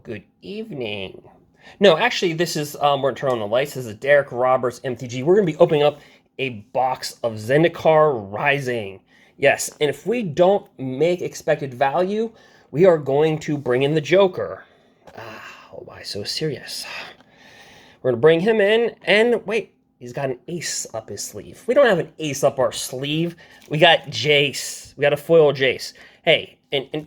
Good evening. No, actually, this is, we're going to turn on the lights. This is Derek Roberts, MTG. We're going to be opening up a box of Zendikar Rising. Yes, and if we don't make expected value, we are going to bring in the Joker. Why so serious? We're going to bring him in, and wait, he's got an ace up his sleeve. We don't have an ace up our sleeve. We got Jace. We got a foil Jace. Hey, and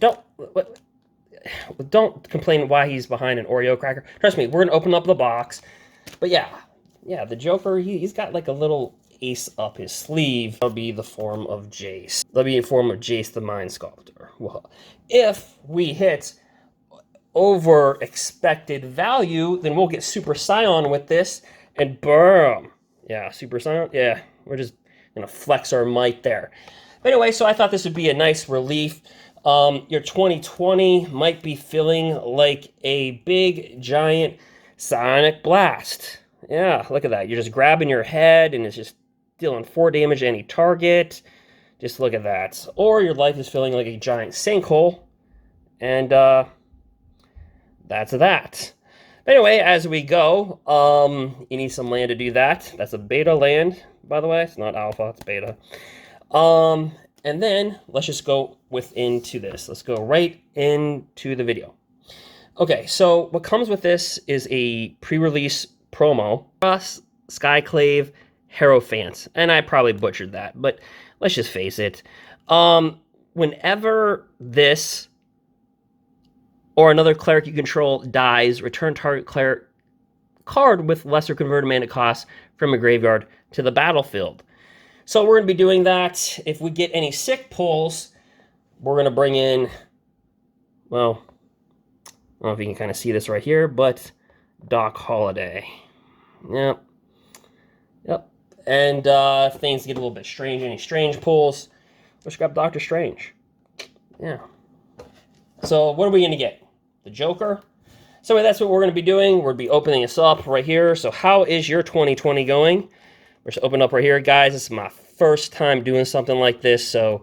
don't complain why he's behind an Oreo cracker. Trust me, we're going to open up the box. But yeah, the Joker, he's got like a little ace up his sleeve. That'll be the form of Jace. That'll be in form of Jace the Mind Sculptor. Well, if we hit over expected value, then we'll get Super Scion with this, and boom. Yeah, Super Scion. Yeah, we're just going to flex our might there. But anyway, so I thought this would be a nice relief. Your 2020 might be feeling like a big, giant sonic blast. Yeah, look at that. You're just grabbing your head, and it's just dealing 4 damage to any target. Just look at that. Or your life is feeling like a giant sinkhole, and that's that. Anyway, as we go, you need some land to do that. That's a beta land, by the way. It's not alpha, it's beta. And then let's just go into this. Let's go right into the video. Okay, so what comes with this is a pre-release promo. Skyclave Hierophant. And I probably butchered that, but let's just face it. Whenever this or another cleric you control dies, return target cleric card with lesser converted mana cost from a graveyard to the battlefield. So we're going to be doing that. If we get any sick pulls, we're going to bring in, well, I don't know if you can kind of see this right here, but Doc Holliday. Yep. And if things get a little bit strange, any strange pulls, let's grab Doctor Strange. Yeah. So what are we going to get? The Joker? So that's what we're going to be doing. We're going to be opening this up right here. So how is your 2020 going? We're just opening up right here, guys. This is my first time doing something like this, so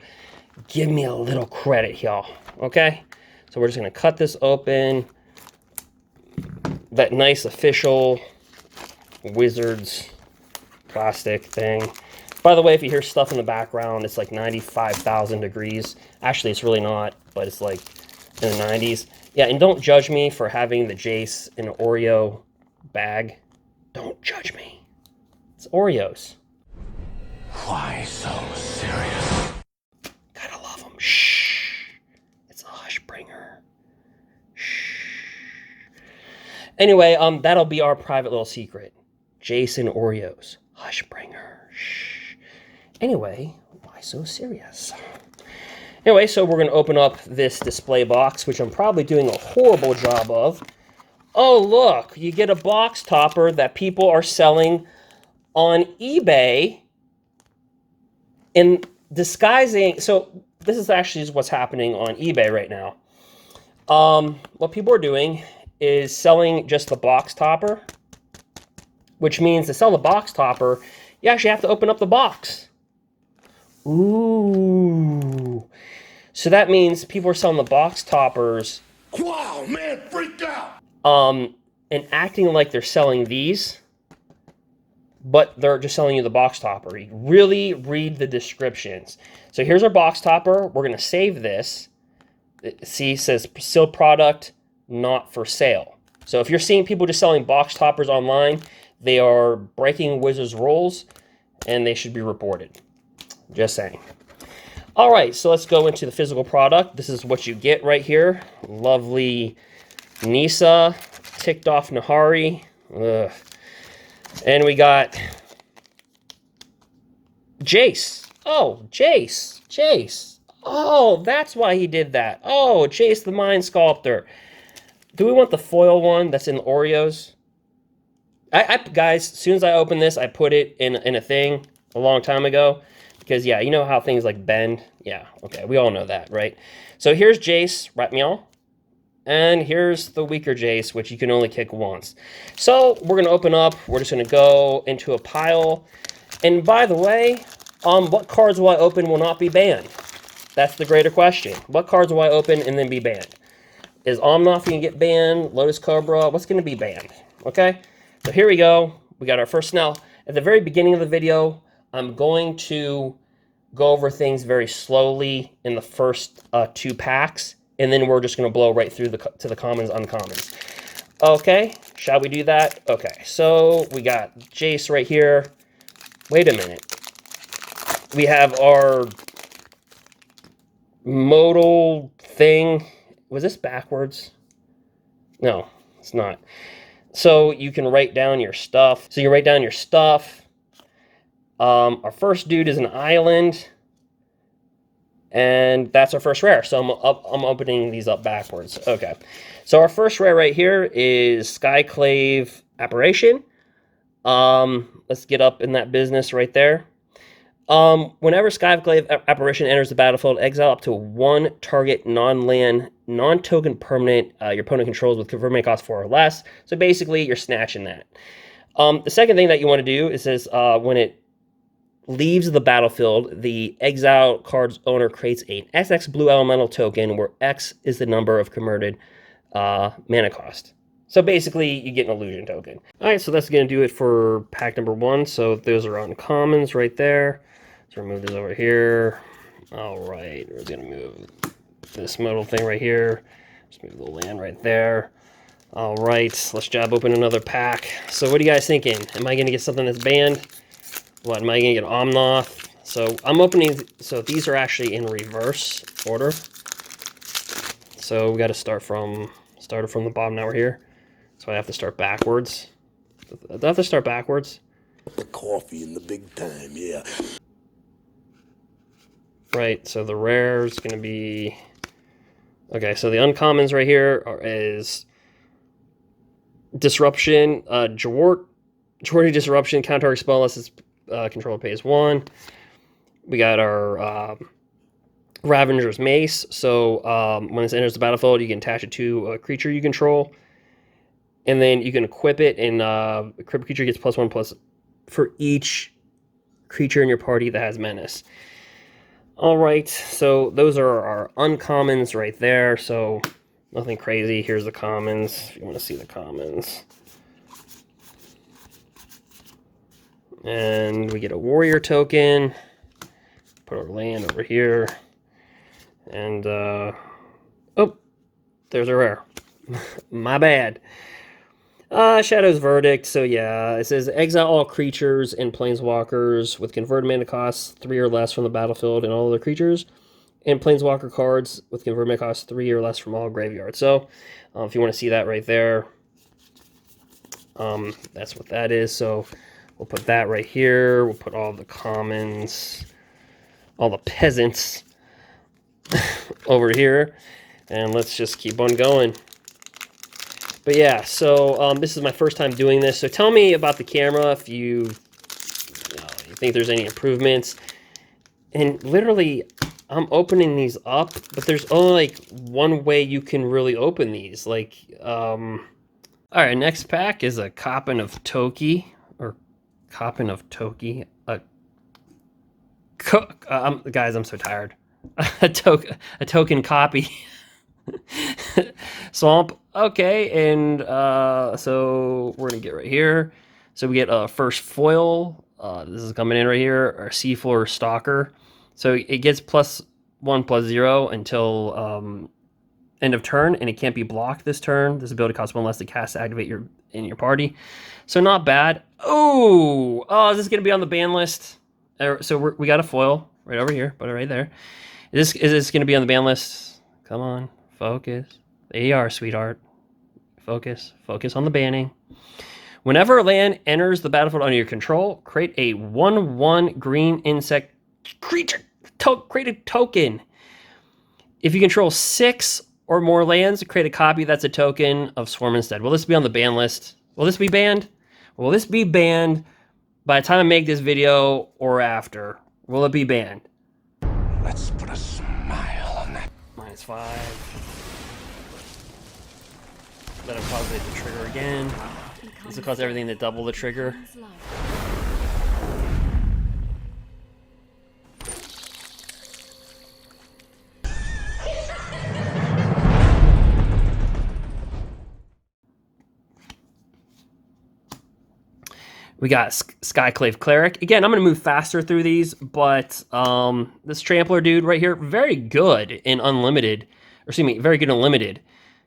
give me a little credit, y'all. Okay? So we're just going to cut this open. That nice official Wizards plastic thing. By the way, if you hear stuff in the background, it's like 95,000 degrees. Actually, it's really not, but it's like in the 90s. Yeah, and don't judge me for having the Jace in an Oreo bag. Don't judge me. It's Oreos. Why so serious? Gotta love them. Shh. It's a Hushbringer. Shh. Anyway, that'll be our private little secret. Jason Oreos. Hushbringer. Shh. Anyway, why so serious? Anyway, so we're going to open up this display box, which I'm probably doing a horrible job of. Oh, look. You get a box topper that people are selling on eBay in disguising. So this is actually what's happening on eBay right now. What people are doing is selling just the box topper, which means to sell the box topper, you actually have to open up the box. Ooh. So that means people are selling the box toppers. Wow, man, freaked out. And acting like they're selling these, but they're just selling you the box topper. You really read the descriptions. So here's our box topper. We're going to save this. See, it says sealed product, not for sale. So if you're seeing people just selling box toppers online, they are breaking Wizards rules, and they should be reported. Just saying. All right, so let's go into the physical product. This is what you get right here. Lovely Nissa, ticked off Nahari. Ugh. And we got Jace. Oh, Jace. Oh, that's why he did that. Oh, Jace the Mind Sculptor. Do we want the foil one that's in the Oreos? Guys, as soon as I open this, I put it in a thing a long time ago. Because, yeah, you know how things like bend? Yeah, okay, we all know that, right? So here's Jace, right, meow. And here's the weaker Jace, which you can only kick once. So we're going to open up. We're just going to go into a pile. And by the way, what cards will I open will not be banned? That's the greater question. What cards will I open and then be banned? Is Omnath going to get banned? Lotus Cobra? What's going to be banned? Okay, so here we go. We got our first. Now, at the very beginning of the video, I'm going to go over things very slowly in the first 2 packs, and then we're just going to blow right through to the commons, uncommons. Okay, shall we do that? Okay, so we got Jace right here. Wait a minute. We have our modal thing. Was this backwards? No, it's not. So you can write down your stuff. So you write down your stuff. Our first dude is an island. And that's our first rare. So I'm opening these up backwards. Okay. So our first rare right here is Skyclave Apparition. Let's get up in that business right there. Whenever Skyclave Apparition enters the battlefield, exile up to 1 target non-land, non-token permanent your opponent controls with conversion cost 4 or less. So basically, you're snatching that. The second thing that you want to do is when it leaves the battlefield, the exile card's owner creates an XX blue elemental token where X is the number of converted mana cost. So basically, you get an illusion token. All right, so that's going to do it for pack number 1. So those are uncommons right there. Let's remove this over here. All right, we're going to move this modal thing right here. Just move the land right there. All right, let's jab open another pack. So what are you guys thinking? Am I going to get something that's banned? What, am I going to get Omnath? So I'm opening, so these are actually in reverse order. So we got to started from the bottom, now we're here. So I have to start backwards. Do I have to start backwards? The coffee in the big time, yeah. Right, so the rare is going to be... Okay, so the uncommons right here is Disruption, Jordy Disruption, counter spell unless it's controller pays 1. We got our Ravager's Mace. So when it enters the battlefield, you can attach it to a creature you control. And then you can equip it, and equip creature gets +1/+, for each creature in your party that has menace. All right, so those are our uncommons right there. So nothing crazy. Here's the commons, if you want to see the commons. And we get a warrior token. Put our land over here. And, oh, there's a rare. My bad. Shadow's Verdict. So yeah, it says exile all creatures and planeswalkers with converted mana costs 3 or less from the battlefield and all other creatures, and planeswalker cards with converted mana costs 3 or less from all graveyards. So if you want to see that right there, that's what that is. So we'll put that right here. We'll put all the commons, all the peasants over here, and let's just keep on going. But yeah, so this is my first time doing this. So tell me about the camera if you think there's any improvements. And literally, I'm opening these up, but there's only like one way you can really open these. Like, all right, next pack is a Coppin of Toki, or Coppin of Toki. Guys, I'm so tired. a token copy. Swamp. Okay, and so we're gonna get right here. So we get a first foil. This is coming in right here. Our Seafloor Stalker. So it gets +1/+0 until end of turn, and it can't be blocked this turn. This ability costs 1 less to cast to activate in your party. So not bad. Oh, is this gonna be on the ban list? So we got a foil right over here, put it right there. Is this gonna be on the ban list? Come on, focus. There you are, sweetheart. Focus on the banning. Whenever a land enters the battlefield under your control, create a 1/1 green insect creature. Create a token. If you control 6 or more lands, create a copy that's a token of Swarm instead. Will this be on the ban list? Will this be banned? Will this be banned by the time I make this video or after? Will it be banned? Let's put a smile on that. -5. Let him pause the trigger again. This will cause everything to double the trigger. We got Skyclave Cleric. Again, I'm going to move faster through these, but this Trampler dude right here, very good in Unlimited. Or excuse me, very good in Limited.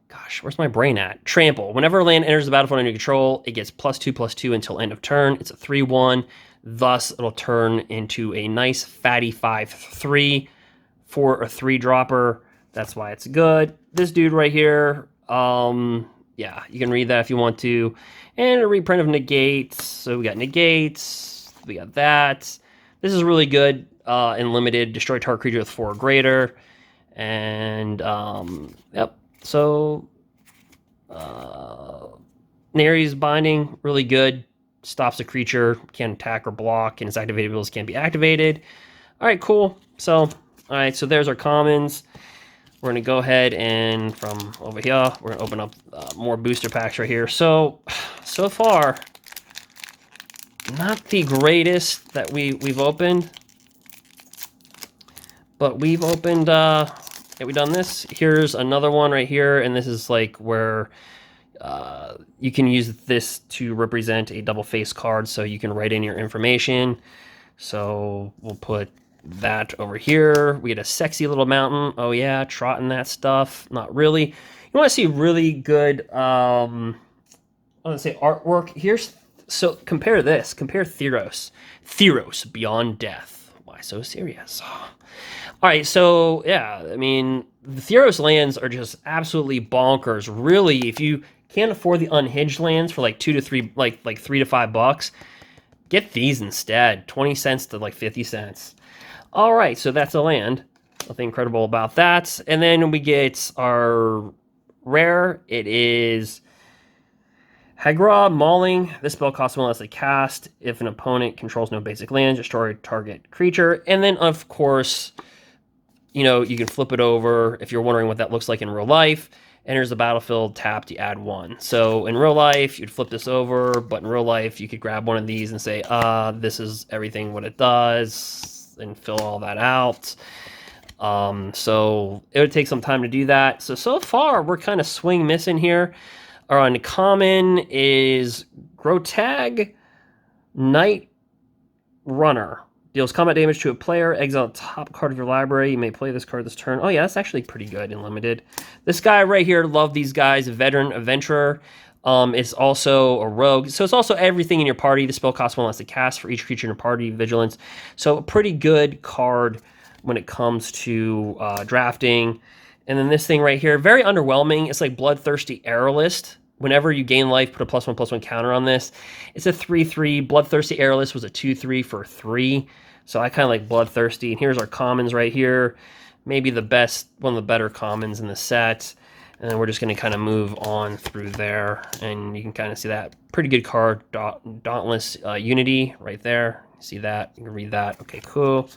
Gosh, where's my brain at? Trample. Whenever a land enters the battlefield under your control, it gets +2/+2 until end of turn. It's a 3/1. Thus, it'll turn into a nice fatty 5/3 for a 3-dropper. That's why it's good. This dude right here, yeah, you can read that if you want to. And a reprint of negates. So we got negates. We got that. This is really good in Limited. Destroy target creature with 4 or greater. And, yep. So, Neri's Binding, really good. Stops a creature, can't attack or block, and its activated abilities can't be activated. All right, cool. So, all right, so there's our commons. We're going to go ahead and from over here, we're going to open up more booster packs right here. So far, not the greatest that we've opened, but we've opened, yeah, we've done this. Here's another one right here, and this is like where you can use this to represent a double face card, so you can write in your information. So we'll put that over here. We get a sexy little mountain. Oh yeah, trotting that stuff. Not really. You want to see really good I want to say artwork. Here's, so compare this. Compare Theros. Theros Beyond Death. Why so serious? All right, so yeah, I mean, the Theros lands are just absolutely bonkers. Really, if you can't afford the unhinged lands for like 2 to 3, like $3 to $5, get these instead. 20 cents to like 50 cents. All right, so that's a land. Nothing incredible about that. And then we get our rare. It is Hagra Mauling. This spell costs 1 less to cast. If an opponent controls no basic lands, destroy target creature. And then, of course, you know, you can flip it over if you're wondering what that looks like in real life. Enters the battlefield, tapped, you add 1. So in real life, you'd flip this over, but in real life, you could grab one of these and say, this is everything what it does, and fill all that out. So it would take some time to do that. So far, we're kind of swing missing here. Our uncommon is Grotag Night Runner. Deals combat damage to a player. Exile the top card of your library. You may play this card this turn. Oh yeah, that's actually pretty good in Limited. This guy right here, love these guys. Veteran Adventurer. It's also a rogue. So it's also everything in your party. The spell costs 1 less to cast for each creature in your party. Vigilance. So a pretty good card when it comes to drafting. And then this thing right here, very underwhelming. It's like Bloodthirsty Airlist. Whenever you gain life, put a +1/+1 counter on this. It's a 3/3. Bloodthirsty Airlist was a 2/3 for 3. So I kind of like Bloodthirsty. And here's our commons right here. Maybe the best, one of the better commons in the set. And then we're just going to kind of move on through there. And you can kind of see that. Pretty good card. Dauntless Unity right there. See that? You can read that. Okay, cool.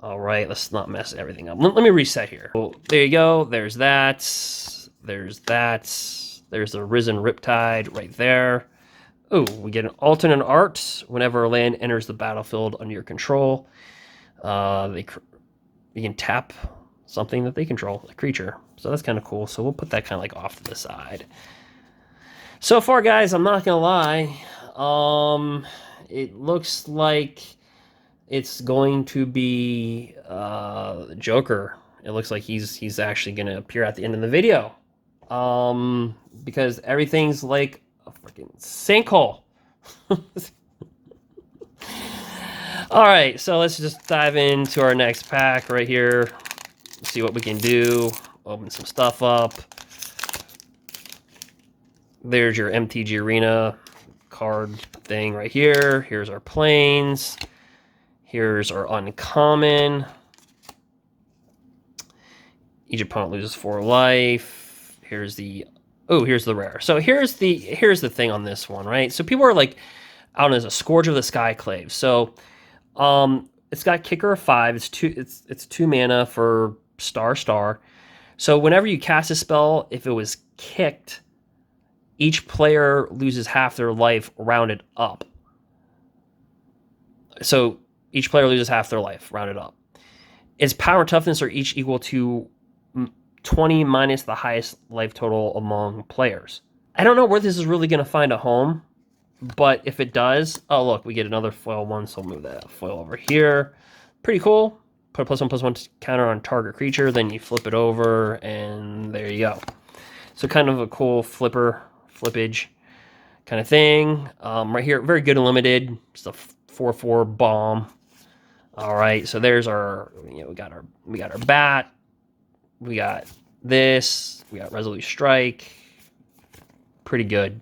All right, let's not mess everything up. Let me reset here. Well, there you go. There's that. There's that. There's the Risen Riptide right there. Oh, we get an alternate art whenever a land enters the battlefield under your control. You can tap something that they control, a creature. So that's kind of cool. So we'll put that kind of like off to the side. So far, guys, I'm not gonna lie. It looks like it's going to be Joker. It looks like he's actually gonna appear at the end of the video. Because everything's like a freaking sinkhole. All right, so let's just dive into our next pack right here. See what we can do. Open some stuff up. There's your MTG Arena card thing right here. Here's our planes. Here's our uncommon. Each opponent loses 4 life. Here's the rare. So here's the thing on this one, right? So people are like, I don't know, there's a Scourge of the Skyclave. So it's got kicker of 5. It's 2 mana for star. So whenever you cast a spell, if it was kicked, each player loses half their life rounded up. So each player loses half their life rounded up. Its power and toughness are each equal to 20 minus the highest life total among players. I don't know where this is really going to find a home. but if it does, oh look, we get another foil one, so we'll move that foil over here. Pretty cool. Put a +1/+1 counter on target creature, then you flip it over, and there you go. So kind of a cool flippage kind of thing. Right here, very good and limited. Just a 4/4 bomb. All right, so there's our, we got our bat, we got this, we got Resolute Strike. Pretty good.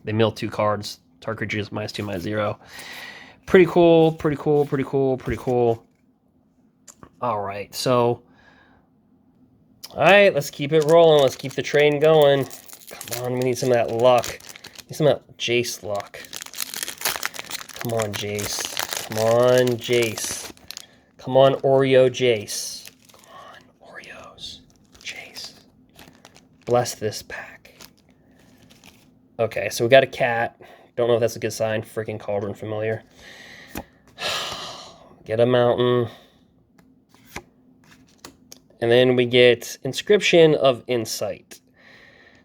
They mill 2 cards. Target creature is -2/-0. Pretty cool, pretty cool, pretty cool, pretty cool. All right, so, all right, let's keep it rolling. Let's keep the train going. Come on, we need some of that luck. We need some of that Jace luck. Come on, Jace. Come on, Jace. Come on, Oreo Jace. Come on, Oreos. Jace. Bless this pack. Okay, so we got a cat. Don't know if that's a good sign. Freaking Cauldron Familiar. Get a mountain. And then we get Inscription of Insight.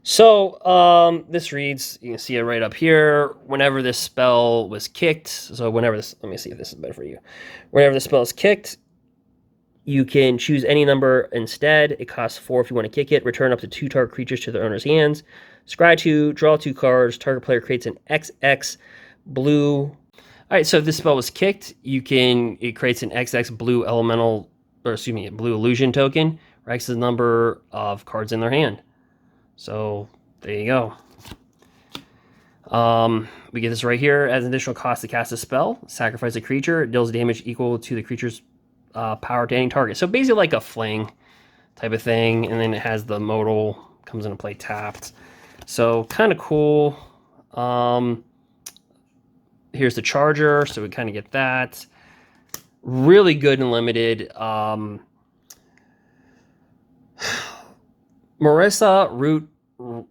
So, this reads, you can see it right up here, whenever this spell was kicked, so whenever this, let me see if this is better for you. Whenever the spell is kicked, you can choose any number instead. It costs 4 if you want to kick it. Return up to 2 target creatures to their owner's hands. Scry 2, draw 2 cards. Target player creates an XX blue. All right, so if this spell was kicked, it creates an XX blue elemental, or excuse me, a blue illusion token. X is the number of cards in their hand. So there you go. We get this right here. As an additional cost to cast a spell, sacrifice a creature. It deals damage equal to the creature's power to any target. So basically like a fling type of thing. And then it has the modal, comes into play tapped. So kind of cool. Here's the charger. So we kind of get that. Really good and limited. Marissa Root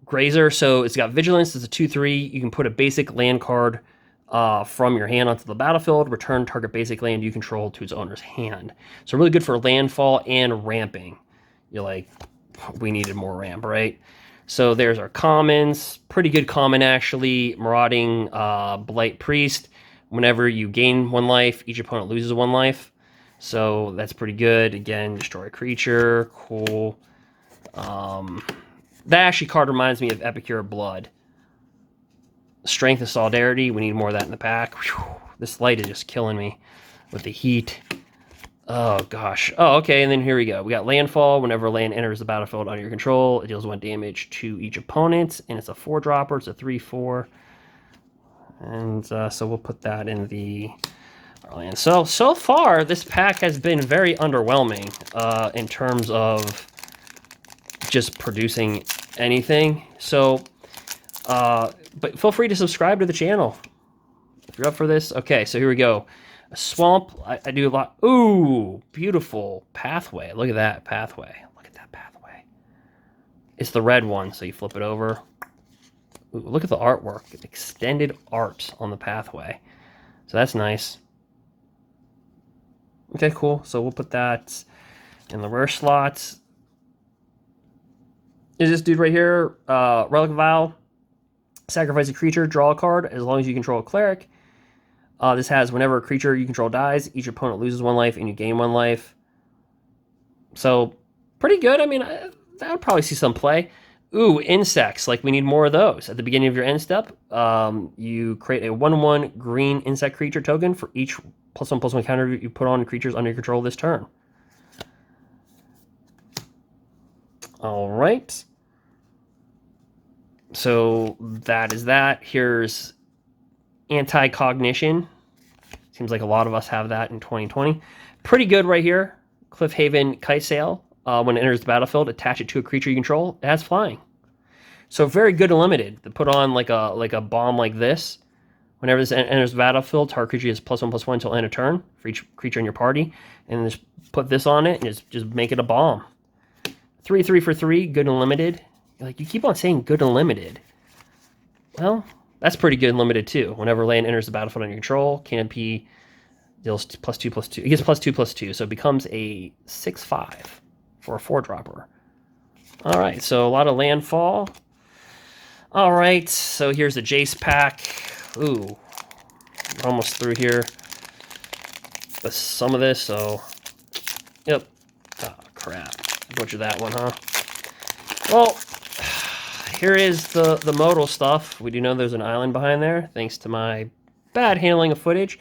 Grazer, so it's got Vigilance, it's a 2/3. You can put a basic land card from your hand onto the battlefield, return target basic land you control to its owner's hand. So really good for landfall and ramping. You're like, we needed more ramp, right? So there's our commons. Pretty good common, actually. Marauding Blight Priest. Whenever you gain 1 life, each opponent loses 1 life. So that's pretty good. Again, destroy a creature. Cool. That actually card reminds me of Epicure Blood. Strength and Solidarity. We need more of that in the pack. Whew. This light is just killing me with the heat. Oh, gosh. Oh, okay, and then here we go. We got Landfall. Whenever land enters the battlefield under your control, it deals 1 damage to each opponent, and it's a 4-dropper. It's a 3/4. And so we'll put that in the land. So far, this pack has been very underwhelming in terms of just producing anything. So, but feel free to subscribe to the channel if you're up for this. Okay, so here we go. A swamp. I do a lot. Ooh, beautiful pathway. Look at that pathway. Look at that pathway. It's the red one, so you flip it over. Ooh, look at the artwork. Extended art on the pathway. So that's nice. Okay, cool. So we'll put that in the rare slots. Is this dude right here, Relic Vial. Sacrifice a creature, draw a card, as long as you control a cleric. This has whenever a creature you control dies, each opponent loses 1 life and you gain 1 life. So, pretty good. I mean, I would probably see some play. Ooh, insects. Like, we need more of those. At the beginning of your end step, you create a 1/1 green insect creature token for each +1/+1 counter you put on creatures under your control this turn. All right. So that is that. Here's Anti-Cognition. Seems like a lot of us have that in 2020. Pretty good right here. Cliffhaven Kite Sail. When it enters the battlefield, attach it to a creature you control. It has flying. So very good and limited. To put on like a bomb like this. Whenever this enters the battlefield, target creature is +1/+1 until end of turn for each creature in your party. And just put this on it and just make it a bomb. 3/3 for 3, good and limited. Like, you keep on saying good and limited. Well, that's pretty good and limited too. Whenever land enters the battlefield under your control, canopy deals +2/+2. It gets +2/+2, so it becomes a 6/5 for a 4-dropper. All right, so a lot of landfall. All right, so here's the Jace pack. Ooh, almost through here. Some of this, so... Yep. Oh, crap. Butchered that one, huh? Well, here is the modal stuff. We do know there's an island behind there, thanks to my bad handling of footage.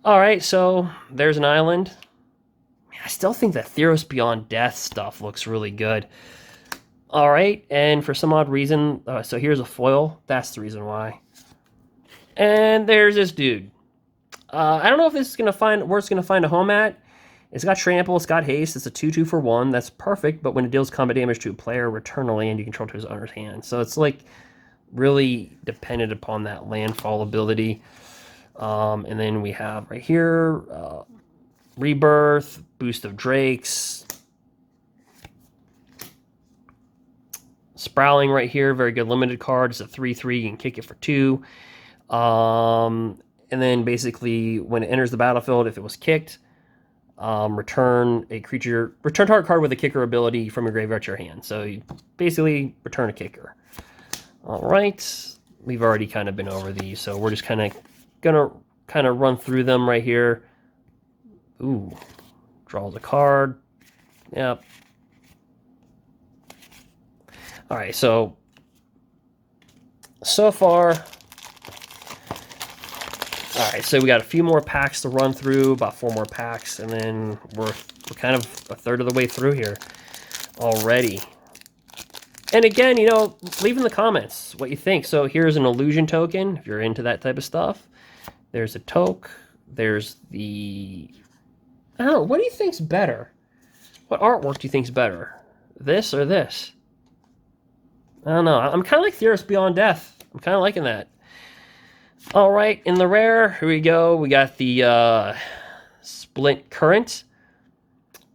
All right, so there's an island. I still think that Theros Beyond Death stuff looks really good. All right, and for some odd reason, so here's a foil. That's the reason why. And there's this dude. I don't know if this is where it's gonna find a home at. It's got trample, it's got haste, it's a 2/2 for 1. That's perfect, but when it deals combat damage to a player, return a land you control to his owner's hand. So it's like really dependent upon that landfall ability. And then we have right here, Rebirth, Boost of Drakes, Sprawling right here, very good limited card. It's a 3/3, you can kick it for 2. And then basically when it enters the battlefield, if it was kicked, return target card with a kicker ability from your graveyard to your hand. So you basically return a kicker. All right, we've already kind of been over these, so we're just gonna run through them right here. Ooh, draws a card. Yep. All right, so far, all right, so we got a few more packs to run through, about 4 more packs, and then we're kind of a third of the way through here already. And again, you know, leave in the comments what you think. So here's an illusion token, if you're into that type of stuff. There's a toke. There's the... I don't know, what do you think's better? What artwork do you think's better? This or this? I don't know. I'm kind of like Theros Beyond Death. I'm kind of liking that. All right, in the rare, here we go. We got the Splint Current.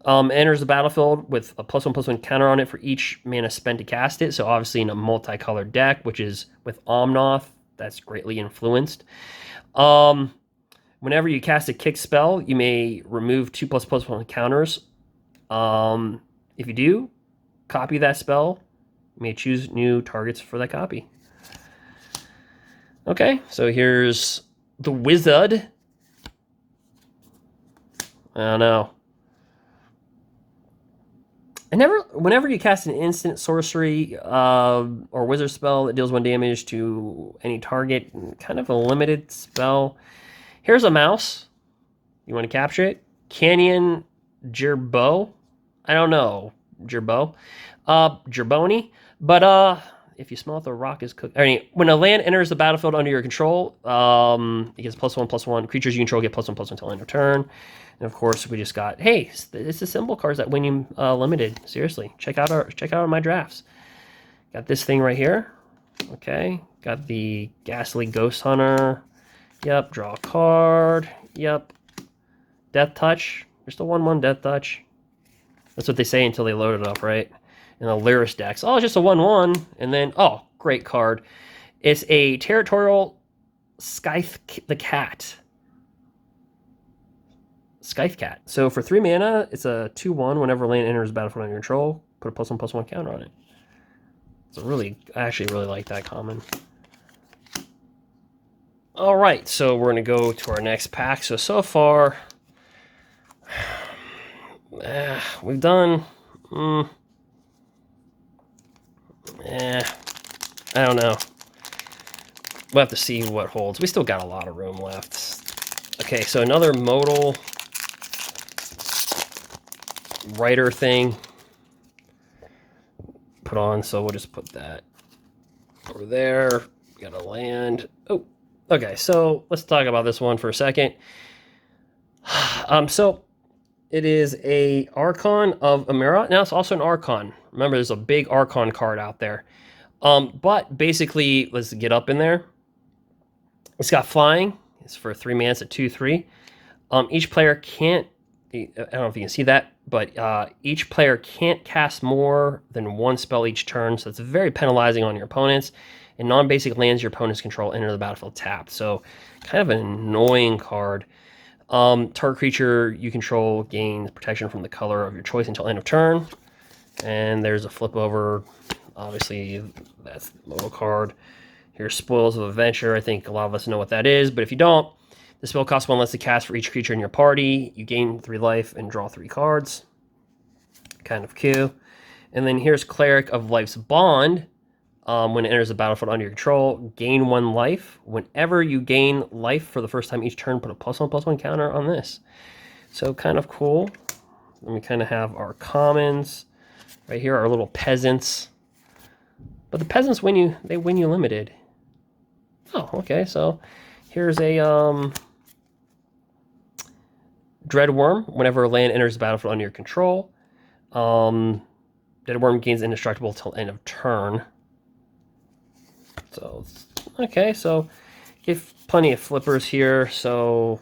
Enters the battlefield with a +1/+1 counter on it for each mana spent to cast it. So obviously in a multicolored deck, which is with Omnath, that's greatly influenced. Whenever you cast a kick spell, you may remove 2 ++1 counters. If you do, copy that spell. You may choose new targets for that copy. Okay, so here's the Wizard. I don't know. Whenever you cast an instant sorcery or wizard spell that deals 1 damage to any target, kind of a limited spell. Here's a mouse. You want to capture it? Canyon Gerbo. I don't know. Gerbo. Gerboni. But if you smell it, the rock is cooked. I mean, when a land enters the battlefield under your control, it gets +1/+1. Creatures you control get +1/+1 until end of turn. And of course, we just got, hey, it's the symbol cards that win you limited. Seriously, check out my drafts. Got this thing right here. Okay, got the Ghastly Ghost Hunter. Yep, draw a card. Yep, Death Touch. Just a 1/1 Death Touch. That's what they say until they load it up, right? In the Lyris decks. Oh, it's just a 1/1. And then, oh, great card. It's a Territorial Scythe the Cat. Scythe Cat. So for 3 mana, it's a 2/1. Whenever land enters the battlefield under your control, put a +1/+1 counter on it. So I actually really like that common. All right, so we're going to go to our next pack. So far, we've done... I don't know. We'll have to see what holds. We still got a lot of room left. Okay, so another modal writer thing put on, so we'll just put that over there. We got a land. Oh, okay, so let's talk about this one for a second. So it is a Archon of Amira. Now it's also an Archon. Remember, there's a big Archon card out there. But basically, let's get up in there. It's got flying. It's for 3 mana. It's a 2/3. Each player can't... I don't know if you can see that, but each player can't cast more than 1 spell each turn, so it's very penalizing on your opponents. And non-basic lands your opponents control enter the battlefield tapped. So kind of an annoying card. Target creature you control gains protection from the color of your choice until end of turn. And there's a flip over Obviously, that's the modal card. Here's Spoils of Adventure. I think a lot of us know what that is, but if you don't, the spell costs 1 less to cast for each creature in your party. You gain 3 life and draw 3 cards. Kind of cute. And then here's Cleric of Life's Bond. When it enters the battlefield under your control, gain 1 life. Whenever you gain life for the first time each turn, put a +1/+1 counter on this. So kind of cool. Then we kind of have our commons. Right here, our little peasants. But the peasants win you limited. Oh, okay, so here's a Dreadworm. Whenever a land enters the battlefield under your control, Dreadworm gains indestructible till end of turn. So, okay, so give plenty of flippers here. So,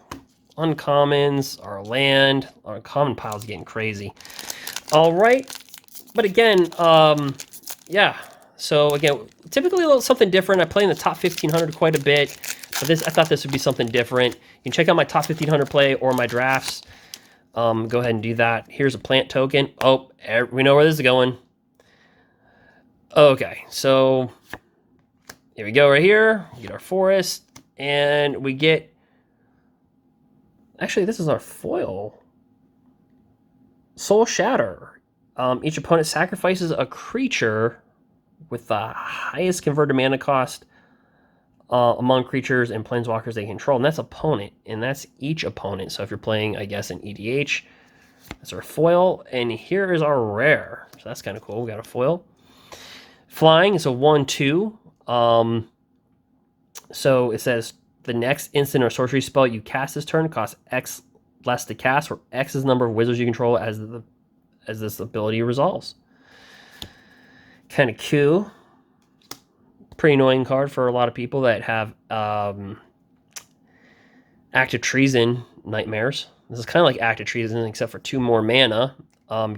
uncommons, our land, our common pile's getting crazy. All right, but again, yeah. So again, typically a little something different. I play in the top 1500 quite a bit, but I thought this would be something different. You can check out my top 1500 play or my drafts. Go ahead and do that. Here's a plant token. Oh, we know where this is going. Okay, so here we go right here. We get our forest, and we get... Actually, this is our foil. Soul Shatter. Each opponent sacrifices a creature with the highest converted mana cost among creatures and planeswalkers they control. And that's opponent, and that's each opponent. So if you're playing, I guess, an EDH, that's our foil. And here is our rare. So that's kind of cool. We got a foil. Flying is a 1/2. So it says the next instant or sorcery spell you cast this turn costs X less to cast, or X is the number of wizards you control as this ability resolves. Kind of cool. Pretty annoying card for a lot of people that have Active Treason nightmares. This is kind of like Active Treason, except for 2 more mana.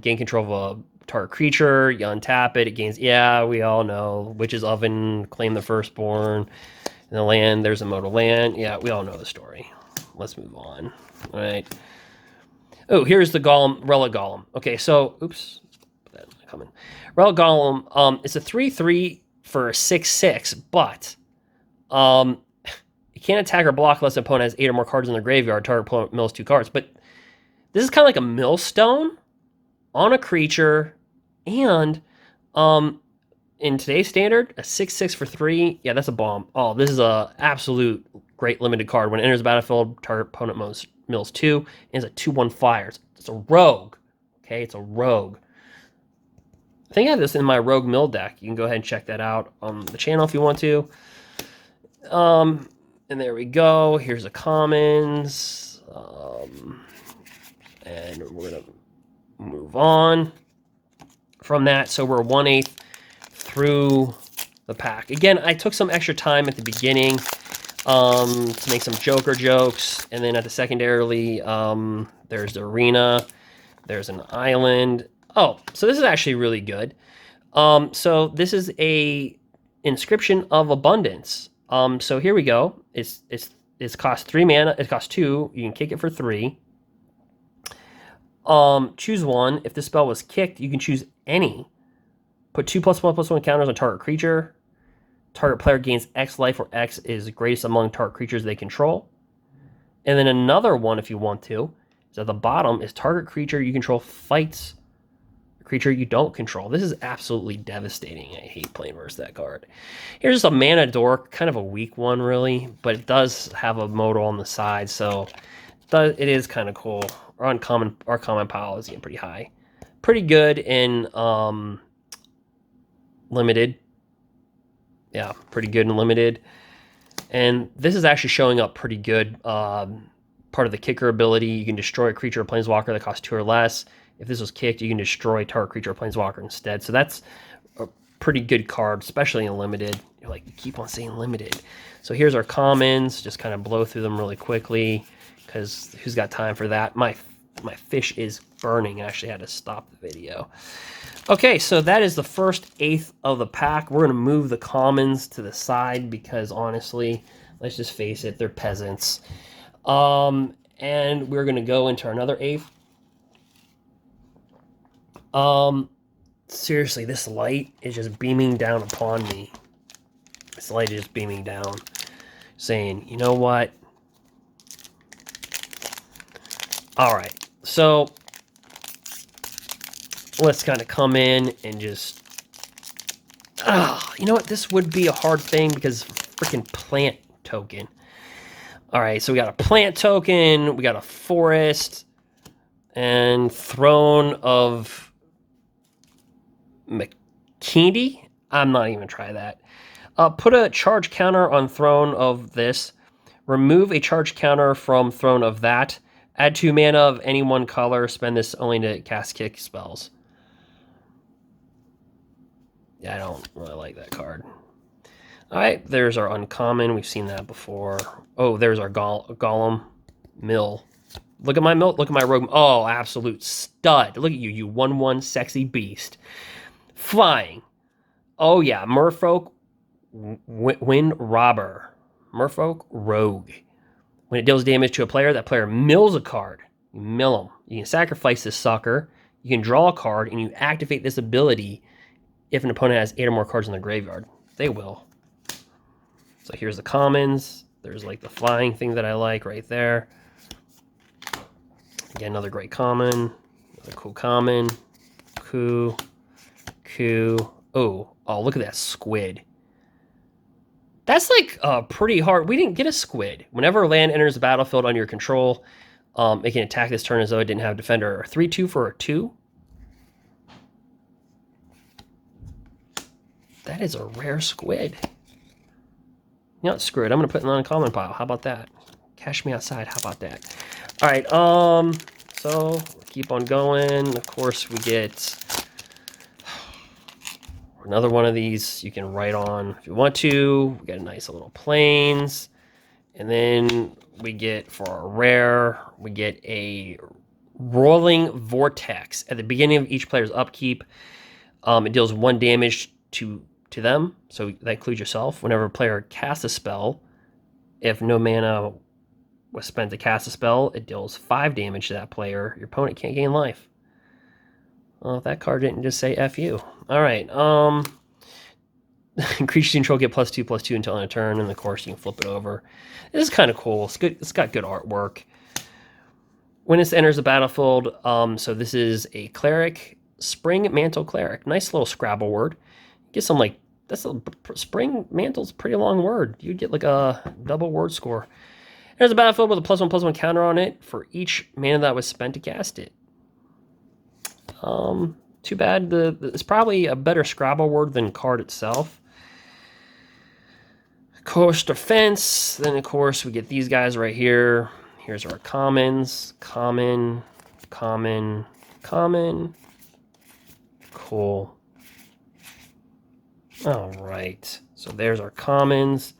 Gain control of a target creature. You untap it. It gains... Yeah, we all know. Witch's Oven, Claim the Firstborn. In the land, there's a modal land. Yeah, we all know the story. Let's move on. All right. Oh, here's the Golem, Relic Golem. Okay, so... Oops. Put that coming. Relic Golem, it's a 3/3 for a 6/6, but it can't attack or block unless the opponent has 8 or more cards in their graveyard. Target opponent mills 2 cards. But this is kind of like a millstone on a creature, and in today's standard, a 6/6 for 3. Yeah, that's a bomb. Oh, this is a absolute great limited card. When it enters the battlefield, target opponent mills 2, and it's a 2/1 fire. It's a rogue. Okay, it's a rogue. I think I have this in my Rogue Mill deck. You can go ahead and check that out on the channel if you want to. And there we go. Here's the commons. And we're going to move on from that. So we're 1/8 through the pack. Again, I took some extra time at the beginning to make some Joker jokes. And then at the secondarily, there's the arena. There's an island. Oh, so this is actually really good. So this is a Inscription of Abundance. So here we go. It's cost 3 mana. It costs 2. You can kick it for 3. Choose one. If the spell was kicked, you can choose any. Put 2 +1/+1 counters on target creature. Target player gains X life, where X is greatest among target creatures they control. And then another one, if you want to, is at the bottom, is target creature you control fights creature you don't control. This is absolutely devastating. I hate playing versus that card. Here's just a mana dork, kind of a weak one really, but it does have a modal on the side, so it is kind of cool. Our common pile is getting pretty high. Pretty good in limited. Yeah, pretty good in limited. And this is actually showing up pretty good. Part of the kicker ability, you can destroy a creature or planeswalker that costs 2 or less. If this was kicked, you can destroy target creature or planeswalker instead. So that's a pretty good card, especially in limited. You're like, you keep on saying limited. So here's our commons. Just kind of blow through them really quickly, because who's got time for that? My fish is burning. I actually had to stop the video. Okay, so that is the first 1/8 of the pack. We're going to move the commons to the side because, honestly, let's just face it, they're peasants. And we're going to go into another 1/8. Seriously, this light is just beaming down upon me. This light is just beaming down, saying, you know what? All right, so let's kind of come in and just... you know what? This would be a hard thing because freaking plant token. All right, so we got a plant token, we got a forest, and Throne of McKinney. I'm not even trying that. Put a charge counter on Throne of this. Remove a charge counter from Throne of that. Add 2 mana of any one color. Spend this only to cast kick spells. Yeah, I don't really like that card. All right, there's our uncommon. We've seen that before. Oh, there's our Golem Mill. Look at my mill. Look at my rogue. Oh, absolute stud. Look at you, you 1/1 sexy beast. Flying. Oh, yeah, Merfolk Wind Robber. Merfolk Rogue. When it deals damage to a player, that player mills a card. You mill them. You can sacrifice this sucker. You can draw a card, and you activate this ability if an opponent has 8 or more cards in their graveyard. They will. So here's the commons. There's like the flying thing that I like right there. Again, another great common. Another cool common. Coup. Oh, look at that squid. That's like pretty hard. We didn't get a squid. Whenever land enters the battlefield under your control, it can attack this turn as though it didn't have defender. 3/2 for a 2. That is a rare squid. You know what, screw it. I'm going to put it in the uncommon pile. How about that? Cash me outside. How about that? All right, so keep on going. Of course, we get another one of these you can write on if you want to. We get a nice little plains. And then we get, for our rare, we get a rolling vortex. At the beginning of each player's upkeep, it deals 1 damage to them, so that includes yourself. Whenever a player casts a spell, if no mana was spent to cast a spell, it deals 5 damage to that player. Your opponent can't gain life. Well, if that card didn't just say F you. All right. Creatures you control get +2/+2 until end of turn, and of course you can flip it over. This is kind of cool. It's good. It's got good artwork. When this enters the battlefield, so this is a cleric, Spring Mantle Cleric. Nice little Scrabble word. Get some like, Spring Mantle's a pretty long word. You'd get like a double word score. There's a battlefield with a +1/+1 counter on it for each mana that was spent to cast it. Too bad. It's probably a better Scrabble word than card itself. Coast Defense. Then of course we get these guys right here. Here's our commons. Common. Cool. All right. So there's our commons.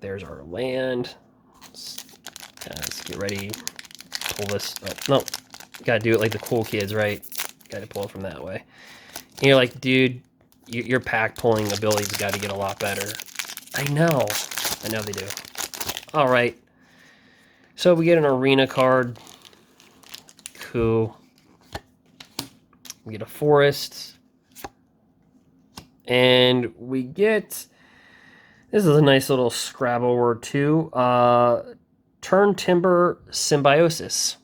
There's our land. Let's get ready. Pull this. Oh, no. Gotta do it like the cool kids, right? Gotta pull it from that way. And you're like, dude, your pack pulling abilities got to get a lot better. I know they do. All right. So we get an arena card. Cool. We get a forest. And we get, this is a nice little Scrabble word too. Turn Timber Symbiosis.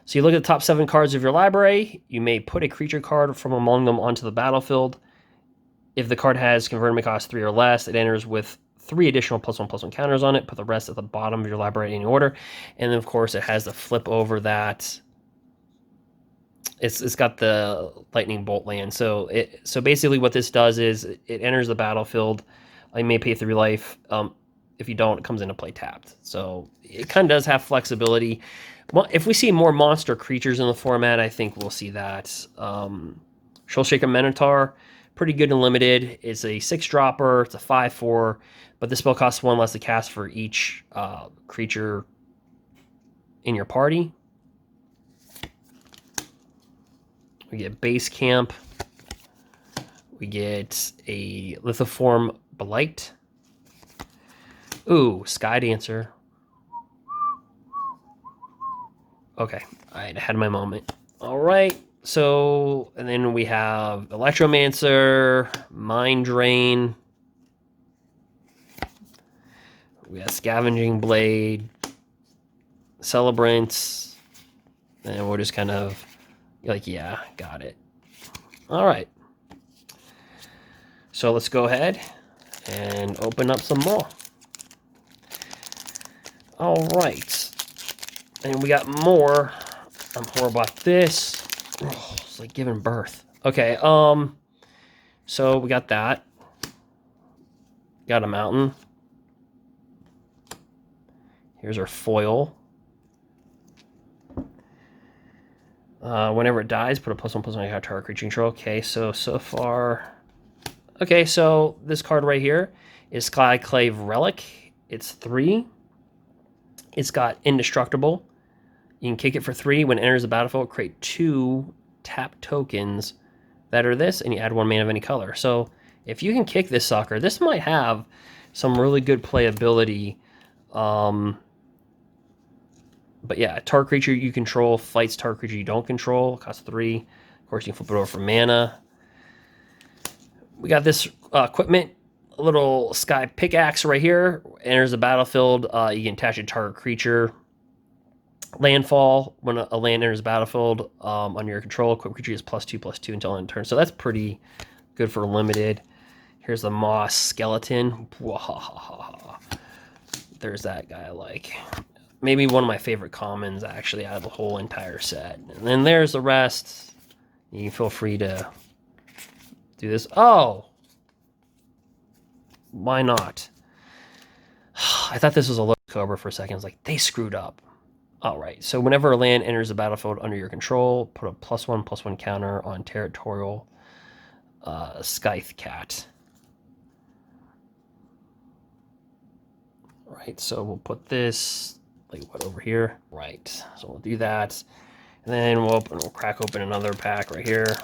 So you look at the top 7 cards of your library. You may put a creature card from among them onto the battlefield. If the card has converted cost 3 or less, it enters with 3 additional +1/+1 counters on it. Put the rest at the bottom of your library in any order. And then, of course, it has the flip over that. It's got the lightning bolt land. So basically what this does is it enters the battlefield. You may pay 3 life. If you don't, it comes into play tapped. So it kind of does have flexibility. Well, if we see more monster creatures in the format, I think we'll see that. Soulshaker Minotaur, pretty good and limited. It's a 6-dropper. It's a 5/4, but the spell costs 1 less to cast for each creature in your party. We get Base Camp. We get a Lithoform Blight. Ooh, Sky Dancer. Okay, I had my moment. All right, So, and then we have Electromancer, Mind Drain. We got Scavenging Blade, Celebrants, and we'll just kind of like, yeah, got it. All right. So let's go ahead and open up some more. All right. And we got more. I'm horrible at this. Oh, it's like giving birth. Okay, so we got that. Got a mountain. Here's our foil. Whenever it dies, put a +1/+1 target creature control. Okay, so far. Okay, so this card right here is Skyclave Relic. It's 3. It's got Indestructible. You can kick it for 3. When it enters the battlefield, create 2 tap tokens that are this, and you add 1 mana of any color. So if you can kick this sucker, this might have some really good playability. But yeah, target creature you control fights target creature you don't control. Costs 3. Of course, you can flip it over for mana. We got this equipment, a little sky pickaxe right here. Enters the battlefield, you can attach a target creature. Landfall, when a land enters the battlefield under your control, equipped creature is +2/+2 until end turn. So that's pretty good for limited. Here's the Moss Skeleton. There's that guy I like. Maybe one of my favorite commons, actually, out of the whole entire set. And then there's the rest. You can feel free to do this. Oh! Why not? I thought this was a lotus cobra for a second. I was like, they screwed up. All right, so whenever a land enters the battlefield under your control, put a +1/+1 counter on territorial Scythe Cat. All right, so we'll put this, like, what, over here? Right, so we'll do that. And then we'll crack open another pack right here.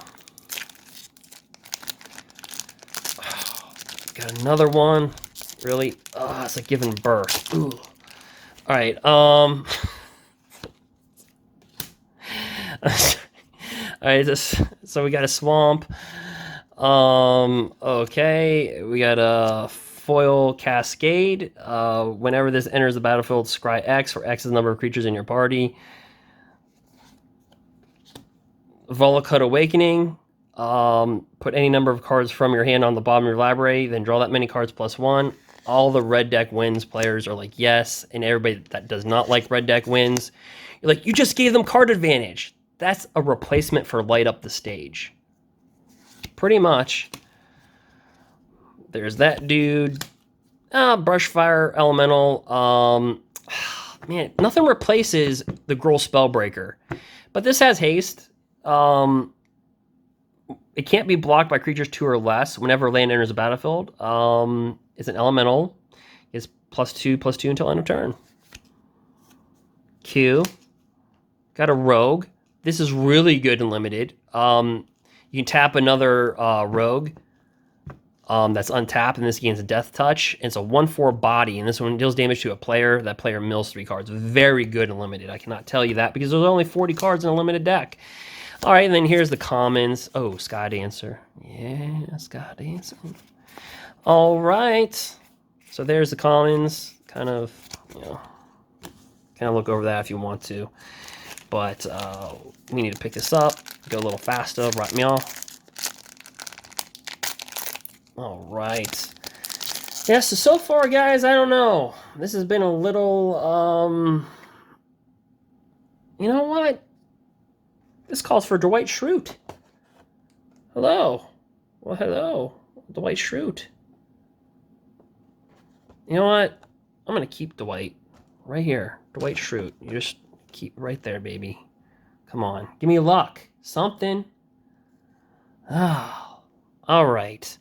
Got another one. Really? Oh, it's like giving birth. Ooh. All right, All right, so we got a swamp. Okay, we got a foil cascade. Whenever this enters the battlefield, scry X, where X is the number of creatures in your party. Volakut Awakening. Put any number of cards from your hand on the bottom of your library, then draw that many cards +1. All the red deck wins players are like, yes, and everybody that does not like red deck wins, you're like, you just gave them card advantage. That's a replacement for light up the stage. Pretty much. There's that dude. Brushfire Elemental. Man, nothing replaces the Gruul Spellbreaker. But this has haste. It can't be blocked by creatures 2 or less whenever land enters the battlefield. It's an elemental. It's +2/+2 until end of turn. Q. Got a rogue. This is really good and limited. You can tap another rogue that's untapped, and this gains a death touch. And it's a 1/4 body, and this one deals damage to a player. That player mills 3 cards. Very good and limited. I cannot tell you that because there's only 40 cards in a limited deck. All right, and then here's the commons. Oh, Sky Dancer. Yeah, Sky Dancer. All right. So there's the commons. Kind of look over that if you want to. But we need to pick this up. Go a little faster, right, meow. All right. Yeah, so far, guys, I don't know. This has been a little, you know what? This calls for Dwight Schrute. Hello. Well, hello. Dwight Schrute. You know what? I'm going to keep Dwight right here. Dwight Schrute. You just keep right there, baby. Come on. Give me luck. Something. Oh. All right.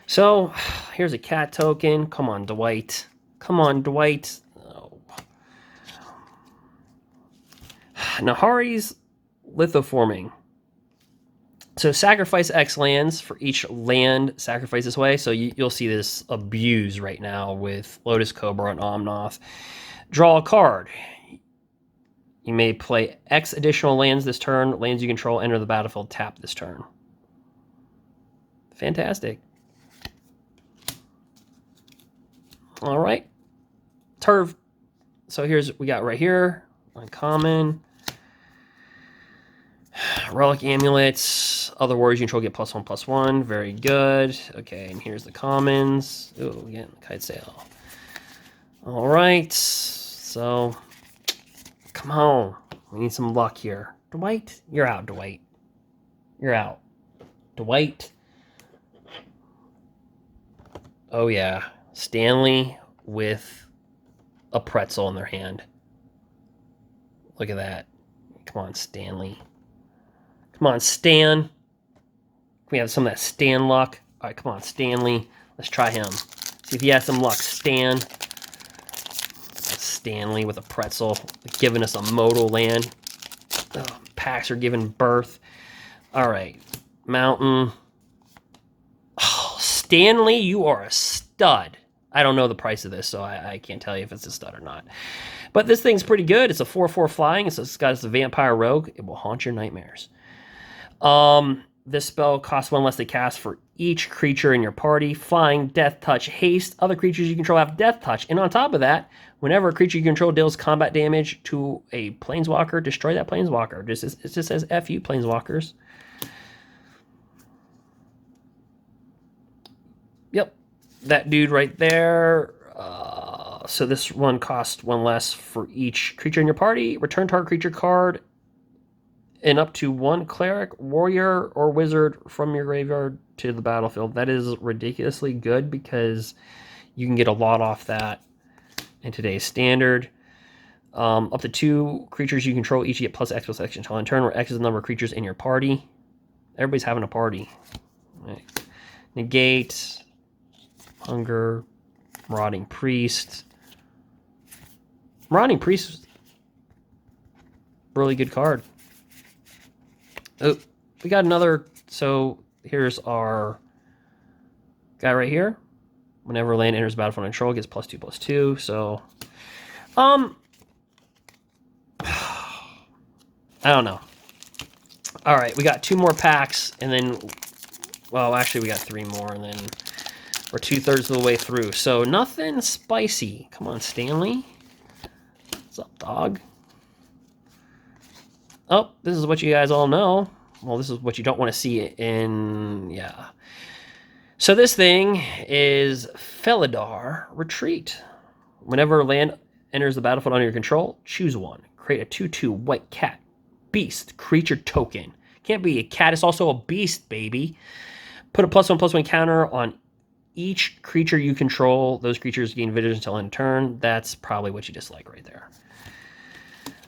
So, here's a cat token. Come on, Dwight. Come on, Dwight. Oh. Nahari's Lithoforming. So sacrifice X lands for each land sacrifice this way. So you'll see this abused right now with Lotus Cobra and Omnath. Draw a card. You may play X additional lands this turn. Lands you control enter the battlefield tap this turn. Fantastic. All right. Turf. So we got right here. Uncommon. Relic amulets. Other warriors you control get +1/+1. Very good. Okay, and here's the commons. Ooh, again, kite sail. All right. So, come on. We need some luck here. Dwight, you're out, Dwight. You're out. Dwight. Oh, yeah. Stanley with a pretzel in their hand. Look at that. Come on, Stanley. Come on, Stan. Can we have some of that Stan luck? All right, come on, Stanley. Let's try him. See if he has some luck. Stan. That's Stanley with a pretzel. Giving us a modal land. Oh, packs are giving birth. All right. Mountain. Oh, Stanley, you are a stud. I don't know the price of this, so I can't tell you if it's a stud or not. But this thing's pretty good. It's a 4/4 flying. It's got a vampire rogue. It will haunt your nightmares. This spell costs 1 less to cast for each creature in your party. Flying, death touch, haste. Other creatures you control have death touch. And on top of that, whenever a creature you control deals combat damage to a planeswalker, destroy that planeswalker. It just says F you, planeswalkers. Yep. That dude right there. So this one costs 1 less for each creature in your party. Return target creature card and up to 1 cleric, warrior, or wizard from your graveyard to the battlefield. That is ridiculously good because you can get a lot off that in today's standard. Up to 2 creatures you control each get +X/X until in turn, where X is the number of creatures in your party. Everybody's having a party. Right. Negate, hunger, marauding priest. Marauding priest, really good card. Oh, we got another. So here's our guy right here. Whenever land enters battlefield control, gets +2/+2. So, I don't know. All right, we got 2 more packs, and then, well, actually, we got 3 more, and then we're 2/3 of the way through. So nothing spicy. Come on, Stanley. What's up, dog? Oh, this is what you guys all know. Well, this is what you don't want to see in, yeah. So this thing is Felidar Retreat. Whenever land enters the battlefield under your control, choose 1. Create a 2/2 white cat beast creature token. Can't be a cat, it's also a beast, baby. Put a +1/+1 counter on each creature you control. Those creatures gain vigilance until end turn. That's probably what you dislike right there.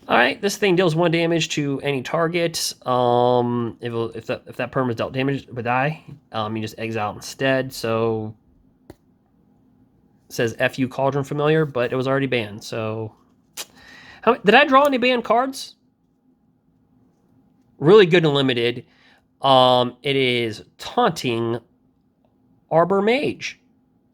All right, this thing deals 1 damage to any target. If that perm is dealt damage, it would die. You just exile instead. So it says "F you Cauldron Familiar," but it was already banned. So did I draw any banned cards? Really good and limited. It is Taunting Arbor Mage.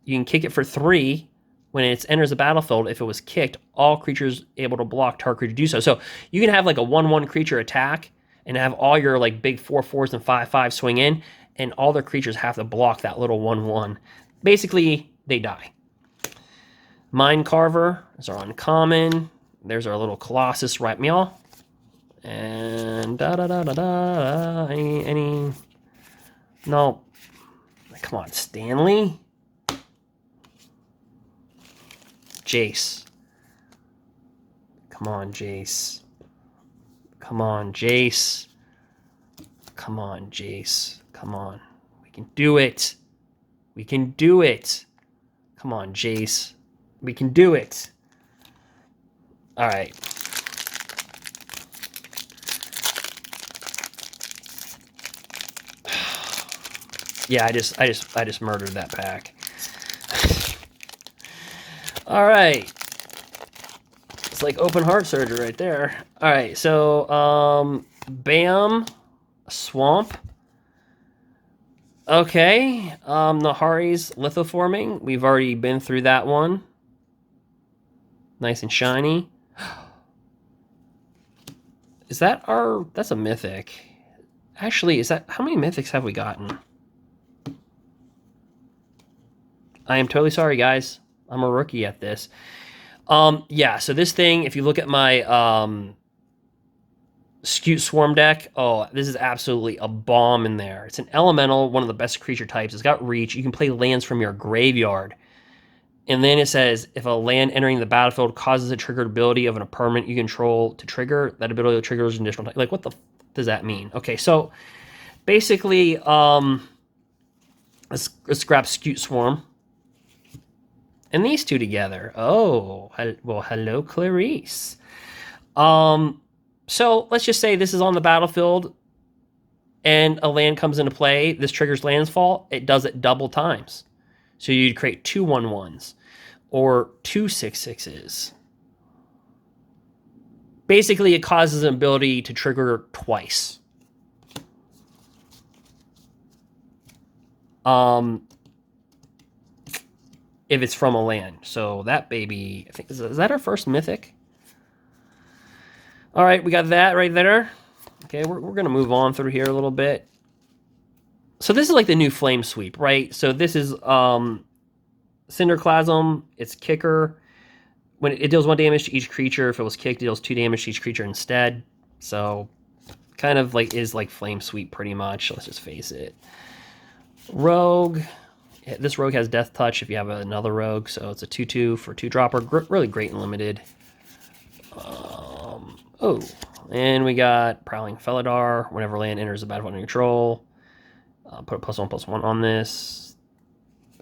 You can kick it for 3. When it enters the battlefield, if it was kicked, all creatures able to block target creature do so. So you can have like a 1/1 creature attack and have all your like big 4/4s and 5/5 swing in, and all their creatures have to block that little 1/1. Basically, they die. Mind Carver is our uncommon. There's our little Colossus right meow. And any no. Come on, Stanley. Jace. Come on, Jace. Come on, Jace. Come on, Jace. Come on. We can do it. We can do it. Come on, Jace. We can do it. All right. Yeah, I just murdered that pack. All right. It's like open heart surgery right there. All right, so Bam, Swamp. Okay, Nahari's lithoforming. We've already been through that one. Nice and shiny. Is that our... That's a mythic. Actually, is that... How many mythics have we gotten? I am totally sorry, guys. I'm a rookie at this. Yeah, so this thing, if you look at my Scute Swarm deck, oh, this is absolutely a bomb in there. It's an elemental, one of the best creature types. It's got reach. You can play lands from your graveyard. And then it says, if a land entering the battlefield causes a triggered ability of an permanent you control to trigger, that ability will trigger an additional... Like, what the does that mean? Okay, so basically, let's grab Scute Swarm. And these two together. Oh, well, hello, Clarice. So let's just say this is on the battlefield and a land comes into play. This triggers landfall. It does it double times. So you'd create 2 1/1s or 2 6/6s. Basically, it causes an ability to trigger twice. If it's from a land. So that baby, I think, is that our first mythic? All right, we got that right there. Okay, we're going to move on through here a little bit. So this is like the new Flame Sweep, right? So this is Cinderclasm. It's Kicker. When it deals 1 damage to each creature. If it was kicked, it deals 2 damage to each creature instead. So kind of like is like Flame Sweep pretty much. Let's just face it. Rogue. This rogue has Death Touch if you have another rogue, so it's a 2/2 for 2-dropper. Really great and limited. Oh, and we got Prowling Felidar. Whenever land enters the battlefield under control, put a +1/+1 on this.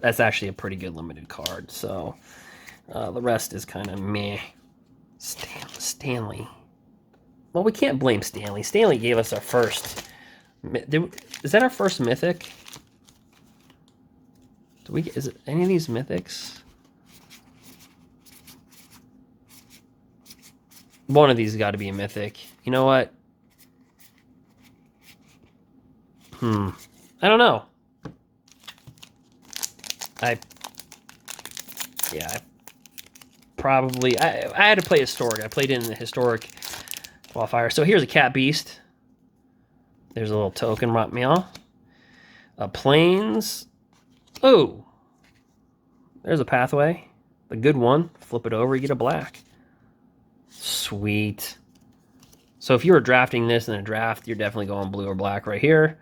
That's actually a pretty good limited card, so the rest is kind of meh. Stanley. Well, we can't blame Stanley. Stanley gave us our first... Is that our first mythic? Is it any of these mythics? One of these has got to be a mythic. You know what? I don't know. I had to play historic. I played in the historic qualifier. So here's a Cat Beast. There's a little token, meow. Plains. Oh, there's a pathway. The good one. Flip it over, you get a black. Sweet. So if you were drafting this in a draft, you're definitely going blue or black right here.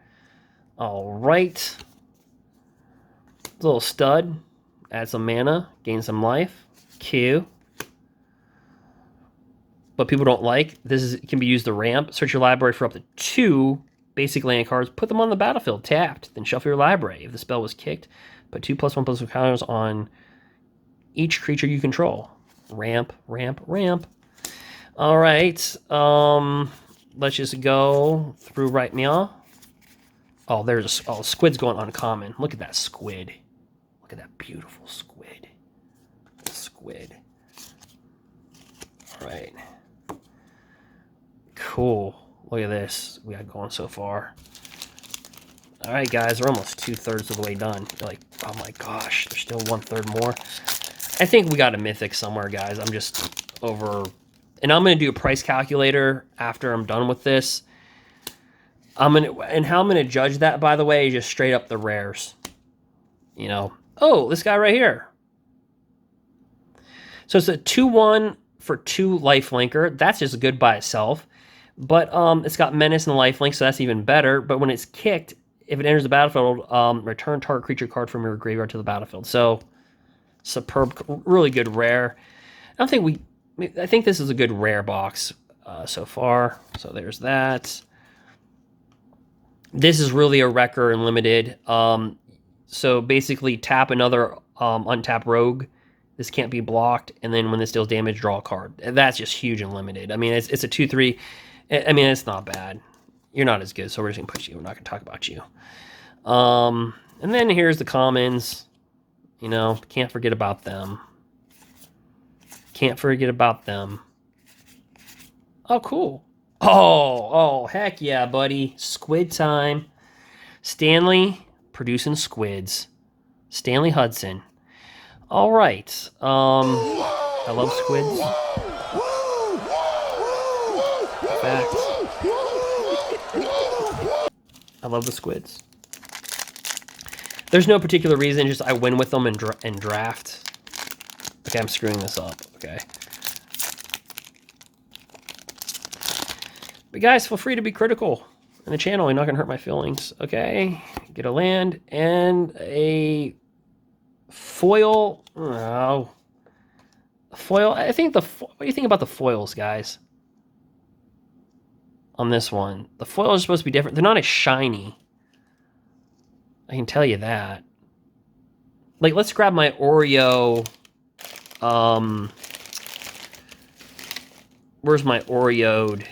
All right. Little stud. Add some mana. Gain some life. Q. But people don't like. It can be used to ramp. Search your library for up to 2 basic land cards. Put them on the battlefield. Tapped. Then shuffle your library. If the spell was kicked, put 2+1/+1 counters on each creature you control. Ramp, ramp, ramp. All right. Let's just go through right now. Oh, there's a squid's going uncommon. Look at that squid. Look at that beautiful squid. Squid. All right. Cool. Look at this. We got going so far. All right, guys, we're almost 2/3 of the way done. You're like, oh my gosh, there's still 1/3 more. I think we got a mythic somewhere, guys. I'm just over, and I'm gonna do a price calculator after I'm done with this. And how I'm gonna judge that, by the way, is just straight up the rares. You know, oh, this guy right here. So it's a 2/1 for 2 lifelinker. That's just good by itself. But it's got menace and lifelink, so that's even better. But when it's kicked, if it enters the battlefield, return target creature card from your graveyard to the battlefield. So superb, really good rare. I think this is a good rare box so far. So there's that. This is really a wrecker and limited. So basically tap another untap rogue. This can't be blocked, and then when this deals damage, draw a card. That's just huge and limited. I mean, it's a 2/3. I mean, it's not bad. You're not as good, so we're just going to put you. We're not going to talk about you. And then here's the commons. You know, can't forget about them. Can't forget about them. Oh, cool. Oh, heck yeah, buddy. Squid time. Stanley producing squids. Stanley Hudson. All right. I love squids. In fact, I love the squids. There's no particular reason, just I win with them and draft. Okay, I'm screwing this up, okay. But guys, feel free to be critical in the channel. You're not going to hurt my feelings, okay? Get a land and a foil. Oh. Foil, I think what do you think about the foils, guys? On this one. The foils are supposed to be different. They're not as shiny. I can tell you that. Like, let's grab my Oreo. Where's my Oreoed?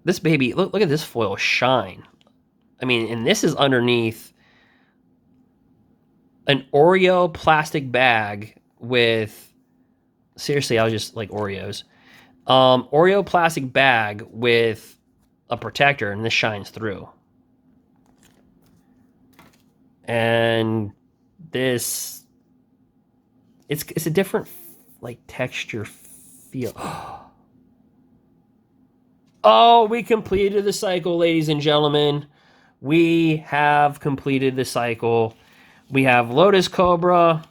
This baby, look at this foil shine. I mean, and this is underneath an Oreo plastic bag with, seriously, I was just like Oreos. Oreo plastic bag with a protector, and this shines through. And this, it's a different, like, texture feel. Oh, we completed the cycle, ladies and gentlemen. We have completed the cycle. We have Lotus Cobra,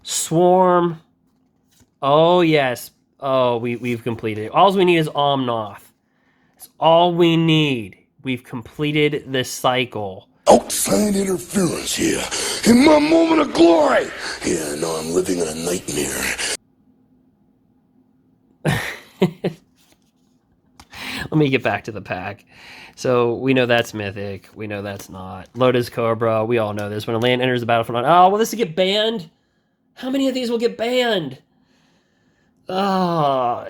Swarm. Oh, yes. Oh, we've completed it. All we need is Omnath. That's all we need. We've completed this cycle. Outside interference here. In my moment of glory. Yeah, no, I'm living in a nightmare. Let me get back to the pack. So we know that's mythic. We know that's not. Lotus Cobra. We all know this. When a land enters the battlefield, oh, will this get banned? How many of these will get banned? Oh,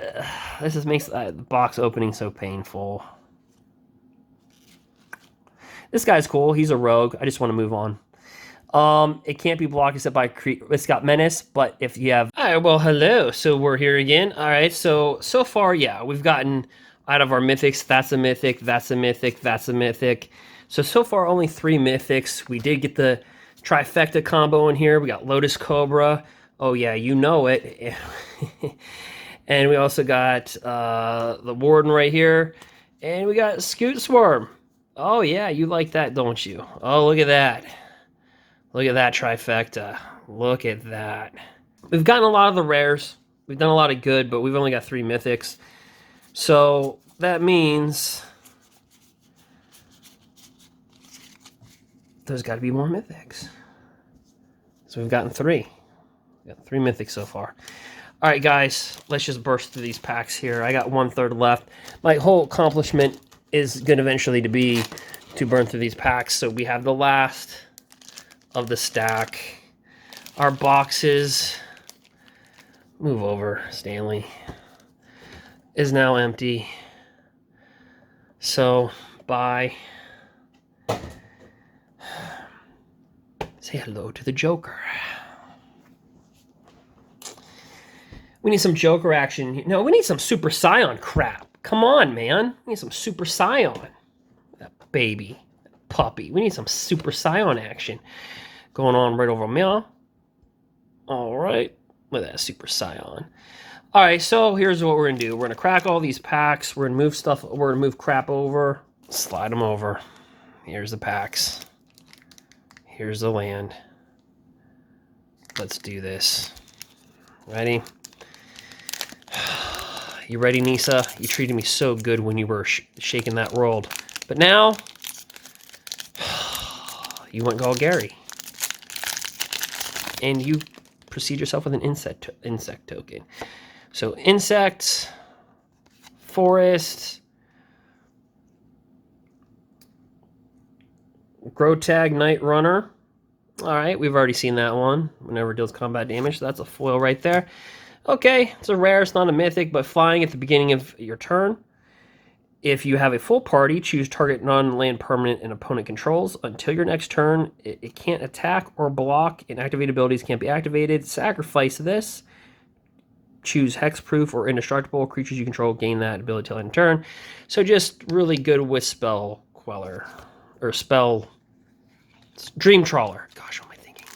this just makes the box opening so painful. This guy's cool. He's a rogue. I just want to move on. It can't be blocked except by it's got menace, but if you have... All right, well, hello. So we're here again. All right, so far, yeah, we've gotten out of our mythics. That's a mythic, that's a mythic, that's a mythic. So far, only 3 mythics. We did get the trifecta combo in here. We got Lotus Cobra. Oh, yeah, you know it. And we also got the Warden right here. And we got Scute Swarm. Oh, yeah, you like that, don't you? Oh, look at that. Look at that trifecta. Look at that. We've gotten a lot of the rares. We've done a lot of good, but we've only got 3 mythics. So that means there's got to be more mythics. So we've gotten 3. We've got 3 mythics so far. All right, guys, let's just burst through these packs here. I got 1/3 left. My whole accomplishment is going to eventually be to burn through these packs. So we have the last of the stack. Our boxes, move over, Stanley, is now empty. So, bye. Say hello to the Joker. We need some Joker action. No, we need some Super Scion crap. Come on, man. We need some Super Scion. That baby. That puppy. We need some Super Scion action going on right over meow. All right. Look at that Super Scion. All right, so here's what we're going to do. We're going to crack all these packs. We're going to move stuff. We're going to move crap over. Slide them over. Here's the packs. Here's the land. Let's do this. Ready? You ready, Nisa? You treated me so good when you were shaking that world. But now, you went all Gary. And you proceed yourself with an insect token. So insects, forest, Grotag Night Runner. All right, we've already seen that one. Whenever it deals combat damage, so that's a foil right there. Okay, it's a rare, it's not a mythic, but flying at the beginning of your turn. If you have a full party, choose target non-land permanent and opponent controls. Until your next turn, it can't attack or block, and activated abilities can't be activated. Sacrifice this. Choose hexproof or indestructible. Creatures you control gain that ability till end turn. So just really good with Spell Queller. Or Spell... Dream Trawler. Gosh, what am I thinking?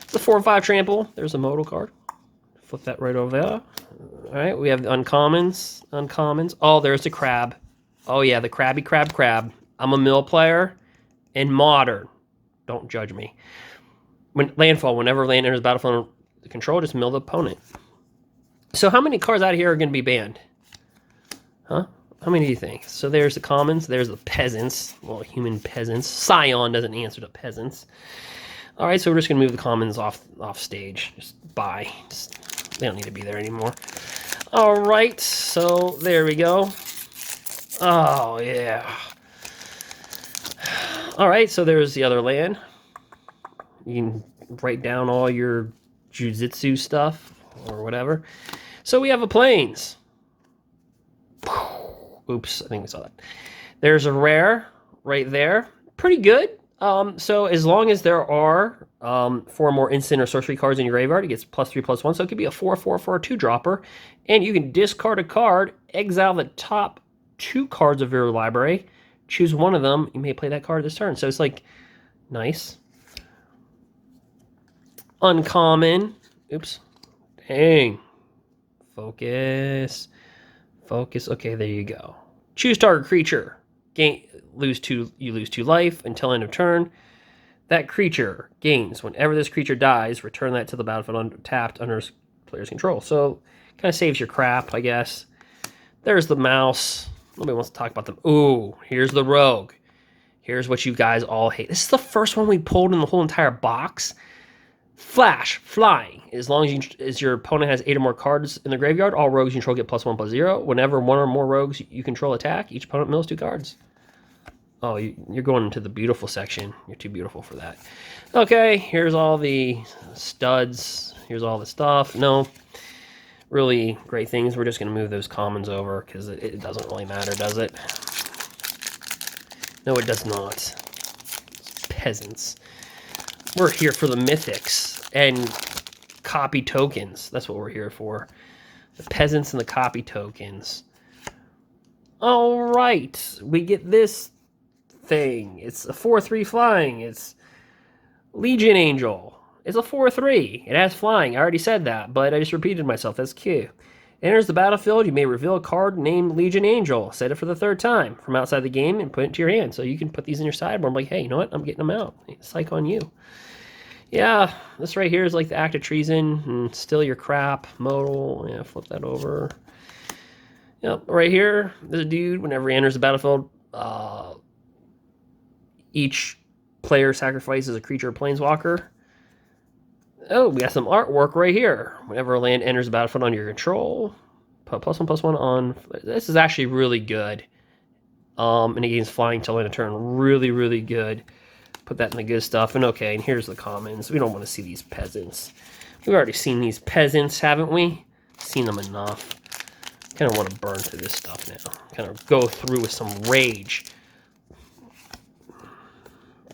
It's a 4/5 trample. There's a modal card. Flip that right over there. All right, we have the uncommons. Uncommons. Oh, there's the crab. Oh, yeah, the crabby crab. I'm a mill player in modern. Don't judge me. When landfall, whenever land enters the battlefield control, just mill the opponent. So how many cards out of here are going to be banned? Huh? How many do you think? So there's the commons. There's the peasants. Well, human peasants. Scion doesn't answer to peasants. All right, so we're just going to move the commons off stage. Just bye. They don't need to be there anymore. All right, so there we go. Oh, yeah. All right, so there's the other land. You can write down all your jujitsu stuff or whatever. So we have a plains. Oops, I think we saw that. There's a rare right there. Pretty good. So as long as there are 4 more instant or sorcery cards in your graveyard, it gets +3/+1. So it could be a 4/4 for a 2-dropper. And you can discard a card, exile the top 2 cards of your library, choose one of them. You may play that card this turn. So it's like nice. Uncommon. Oops. Dang. Focus. Focus. Okay, there you go. Choose target creature. You lose 2 life until end of turn. That creature gains. Whenever this creature dies, return that to the battlefield tapped under player's control. So kind of saves your crap, I guess. There's the mouse. Nobody wants to talk about them. Ooh, here's the rogue. Here's what you guys all hate. This is the first one we pulled in the whole entire box. Flash, flying. As long as your opponent has 8 or more cards in the graveyard, all rogues you control get +1/+0. Whenever 1 or more rogues you control attack, each opponent mills 2 cards. Oh, you're going into the beautiful section. You're too beautiful for that. Okay, here's all the studs. Here's all the stuff. No, really great things. We're just going to move those commons over because it doesn't really matter, does it? No, it does not. It's peasants. We're here for the mythics and copy tokens. That's what we're here for. The peasants and the copy tokens. All right, we get this thing. It's a 4/3 flying. It's Legion Angel. It's a 4/3. It has flying. I already said that, but I just repeated myself. That's cute. Enters the battlefield, you may reveal a card named Legion Angel. Set it for the 3rd time from outside the game and put it to your hand. So you can put these in your sideboard. I'm like, hey, you know what? I'm getting them out. Psych on you. Yeah, this right here is like the act of treason and steal your crap. Modal. Yeah, flip that over. Yep, right here, there's a dude. Whenever he enters the battlefield, each player sacrifices a creature or planeswalker. Oh, we got some artwork right here. Whenever a land enters the battlefield under your control, put +1/+1 on. This is actually really good. And it gains flying till end of turn. Really, really good. Put that in the good stuff. And okay, and here's the commons. We don't want to see these peasants. We've already seen these peasants, haven't we? Seen them enough. Kind of want to burn through this stuff now. Kind of go through with some rage.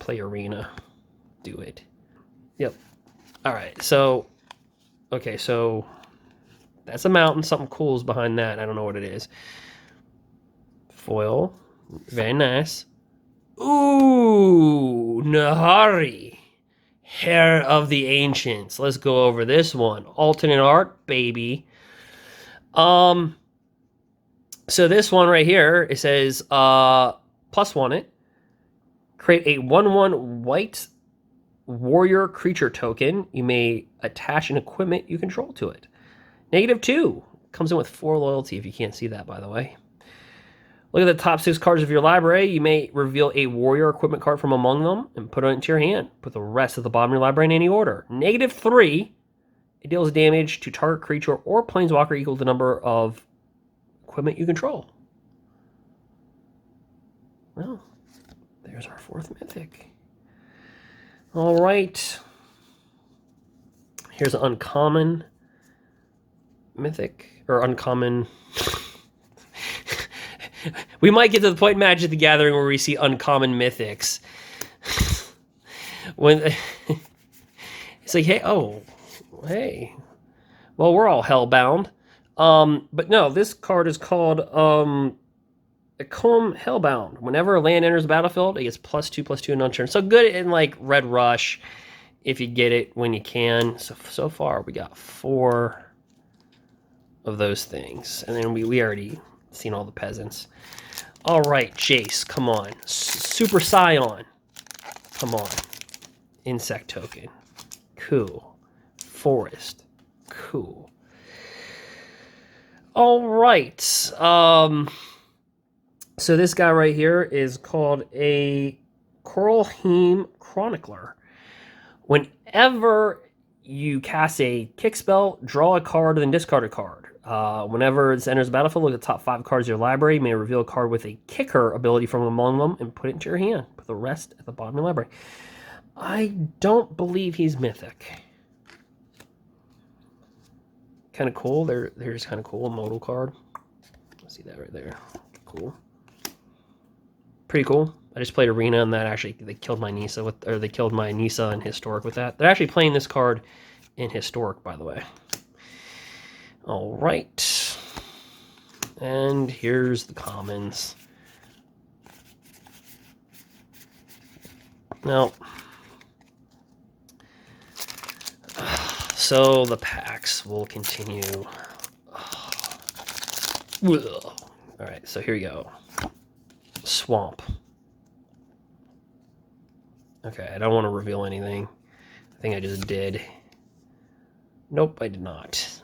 Play arena. Do it. Yep. All right, so, okay, so that's a mountain. Something cool is behind that. I don't know what it is. Foil. Very nice. Ooh, Nahari. Hair of the Ancients. Let's go over this one. Alternate art, baby. So this one right here, it says, +1 it. Create a 1/1 white warrior creature token. You may attach an equipment you control to it. -2. Comes in with 4 loyalty, if you can't see that, by the way. Look at the top 6 cards of your library. You may reveal a warrior equipment card from among them and put it into your hand. Put the rest at the bottom of your library in any order. -3. It deals damage to target creature or planeswalker equal to the number of equipment you control. Well, there's our 4th mythic. All right. Here's an uncommon mythic, or uncommon. We might get to the point in Magic the Gathering where we see uncommon mythics. When it's like, hey, oh, hey. Well, we're all hellbound. But no, this card is called Become Hellbound. Whenever a land enters the battlefield, it gets +2/+2 and on-turn. So good in like Red Rush, if you get it when you can. So far we got 4. of those things. And then we already seen all the peasants. All right, Jace, come on. Super Scion. Come on. Insect token. Cool. Forest. Cool. All right. So this guy right here is called a Coralheim Chronicler. Whenever you cast a kick spell, draw a card, then discard a card. Whenever this enters the battlefield, look at the top 5 cards of your library. You may reveal a card with a kicker ability from among them and put it into your hand. Put the rest at the bottom of your library. I don't believe he's mythic. Kind of cool. There's kind of cool. Modal card. See that right there. Cool. Pretty cool. I just played Arena, and that actually they killed my Nisa with, or they killed my Nisa in Historic with that. They're actually playing this card in Historic, by the way. All right, and here's the commons. Now, so the packs will continue. All right, so here you go. Swamp. Okay, I don't want to reveal anything. I think I just did. Nope, I did not.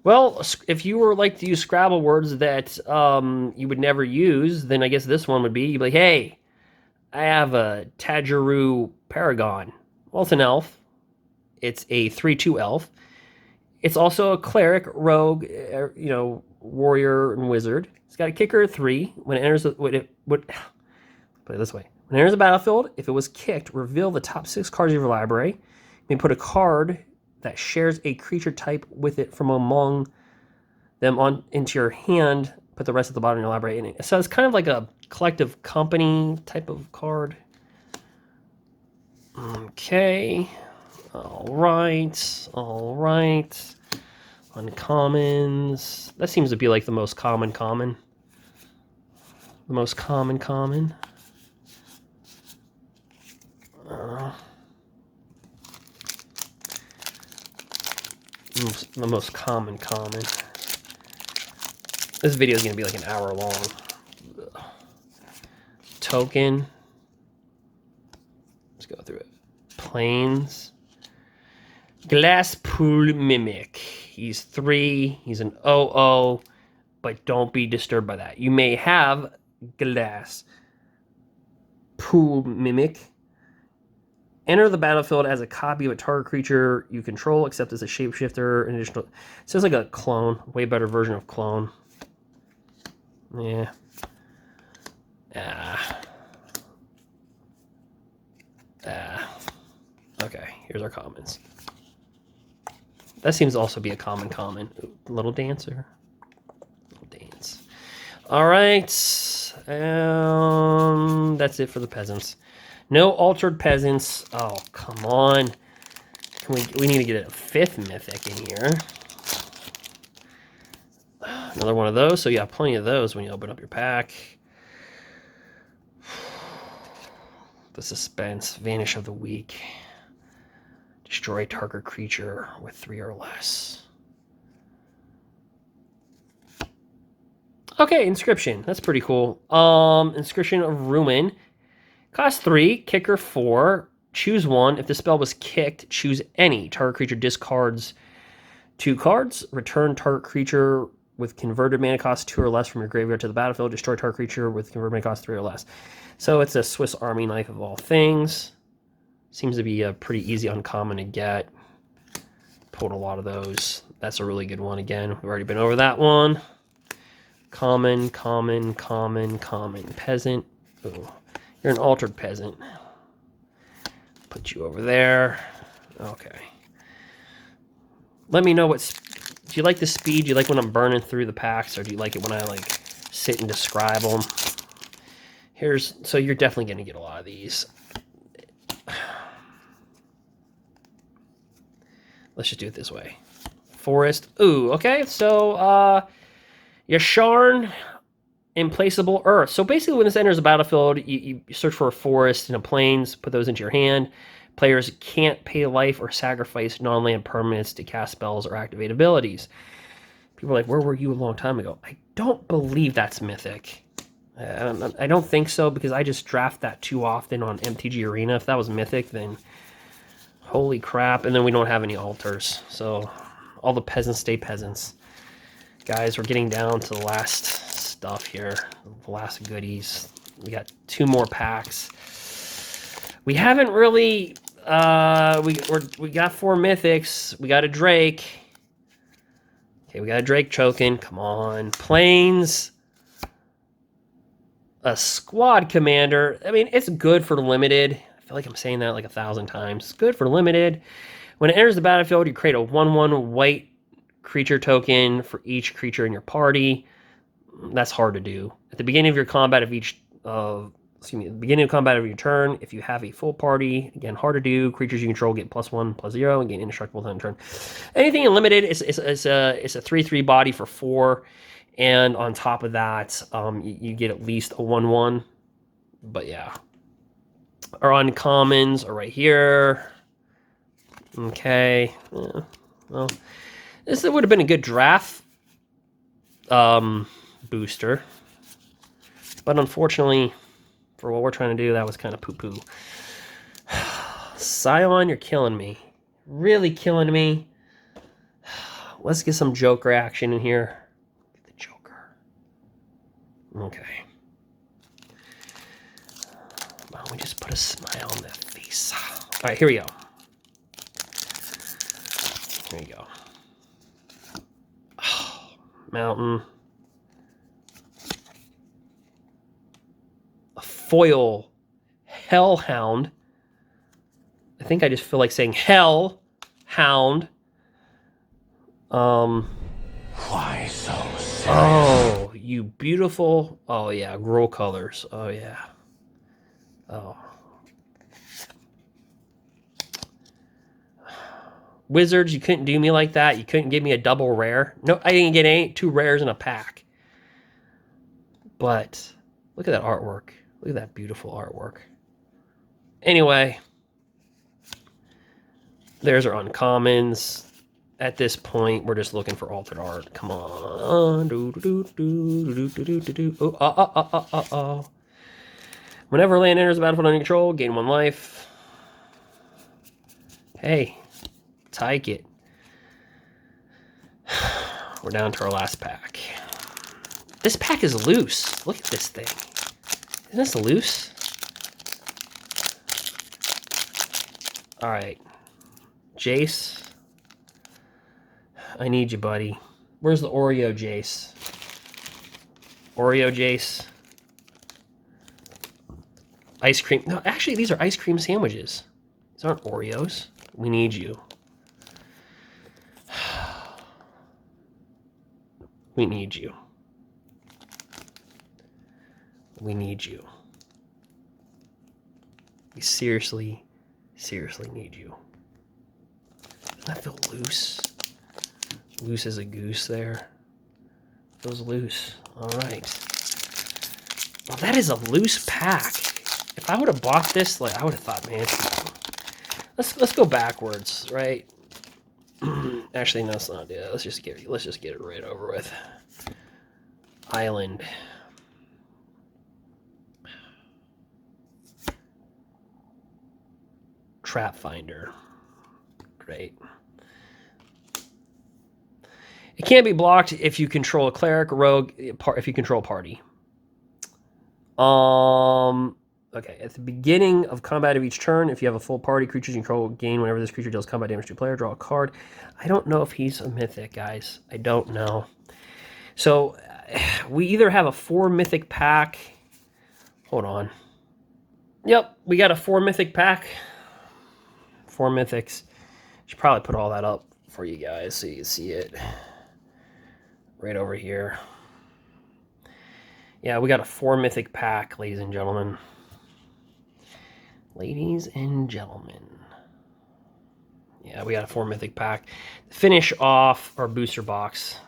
Well, if you were like to use Scrabble words that you would never use, then I guess this one would be, you'd be like, hey, I have a Tajiru Paragon. Well, it's an elf. It's a 3/2 elf. It's also a cleric, rogue, warrior, and wizard. It's got a kicker of 3. When it enters, put it this way. When it enters the battlefield, if it was kicked, reveal the top 6 cards of your library. You may put a card that shares a creature type with it from among them into your hand. Put the rest at the bottom of your library. So it's kind of like a collective company type of card. Okay. All right. Uncommons. That seems to be like the most common. The most common. The most common. This video is going to be like an hour long. Token. Let's go through it. Planes. Glass Pool Mimic. He's 3. He's an 0/0, but don't be disturbed by that. You may have Glass Pool Mimic. Enter the battlefield as a copy of a target creature you control, except as a shapeshifter. An additional. It sounds like a clone, way better version of clone. Yeah. Okay, here's our commons. That seems to also be a common. Ooh, little dancer. Little dance. All right. That's it for the peasants. No altered peasants. Oh, come on. We need to get a 5th mythic in here. Another one of those. So you have plenty of those when you open up your pack. The suspense. Vanish of the week. Destroy target creature with 3 or less. Okay, Inscription. That's pretty cool. Inscription of Ruin. Cost 3, kicker 4, choose 1. If the spell was kicked, choose any. Target creature discards 2 cards. Return target creature with converted mana cost 2 or less from your graveyard to the battlefield. Destroy target creature with converted mana cost 3 or less. So it's a Swiss Army knife of all things. Seems to be a pretty easy uncommon to get. Pulled a lot of those. That's a really good one again. We've already been over that one. Common. Peasant. Ooh. You're an altered peasant. Put you over there. Okay. Let me know do you like the speed? Do you like when I'm burning through the packs, or do you like it when I like sit and describe them? So you're definitely going to get a lot of these. Let's just do it this way. Forest. Ooh, okay. So, Yasharn. Implaceable Earth. So basically when this enters the battlefield, you search for a forest and a plains, put those into your hand. Players can't pay life or sacrifice non-land permanents to cast spells or activate abilities. People are like, where were you a long time ago? I don't believe that's Mythic. I don't think so, because I just draft that too often on MTG Arena. If that was Mythic, then holy crap. And then we don't have any altars. So all the peasants stay peasants. Guys, we're getting down to the last stuff here. The last goodies. We got 2 more packs. We haven't really... we got 4 Mythics. We got a Drake. Okay, we got a Drake choking. Come on. Planes. A squad commander. I mean, it's good for limited. I feel like I'm saying that like 1,000 times. It's good for limited. When it enters the battlefield, you create a 1/1 white creature token for each creature in your party. That's hard to do. At the beginning of your combat of each... the beginning of combat of your turn, if you have a full party, again, hard to do. Creatures you control get +1/+0 and gain indestructible on turn. Anything in limited is a 3/3 body for 4. And on top of that, you get at least a 1/1. But yeah. Our uncommons are right here. Okay. Yeah. Well, this would have been a good draft booster. But unfortunately, for what we're trying to do, that was kind of poo-poo. Scion, you're killing me. Really killing me. Let's get some Joker action in here. Okay. Why don't we just put a smile on that face? All right, here we go. Here we go. Oh, mountain. A foil hellhound. I think I just feel like saying hellhound. Why so serious? Oh, you beautiful. Oh, yeah. Grow colors. Oh, yeah. Oh. Wizards, you couldn't do me like that. You couldn't give me a double rare. No, I didn't get any 2 rares in a pack. But look at that artwork. Look at that beautiful artwork. Anyway. There's our uncommons. At this point, we're just looking for altered art. Come on. Oh. Whenever land enters the battlefield under control, gain 1 life. Hey, take it. We're down to our last pack. This pack is loose. Look at this thing. Isn't this loose? All right. Jace. I need you, buddy. Where's the Oreo Jace? Oreo Jace. Ice cream. No, actually, these are ice cream sandwiches. These aren't Oreos. We need you. We need you. We need you. We seriously, seriously need you. Doesn't that feel loose? Loose as a goose there. Feels loose. All right. Well, that is a loose pack. If I would have bought this, like I would have thought, man, let's go backwards, right? Actually, no, let's not do that. Let's just get it right over with. Island. Trap Finder. Great. It can't be blocked if you control a cleric, a rogue, if you control a party. Okay, at the beginning of combat of each turn, if you have a full party, creatures you control gain whenever this creature deals combat damage to a player, draw a card. I don't know if he's a mythic, guys. I don't know. So, we either have a 4 mythic pack. Hold on. Yep, we got a 4 mythic pack. 4 mythics. Should probably put all that up for you guys so you can see it. Right over here. Yeah, we got a 4 mythic pack, ladies and gentlemen. Ladies and gentlemen. Yeah, we got a 4 mythic pack. Finish off our booster box.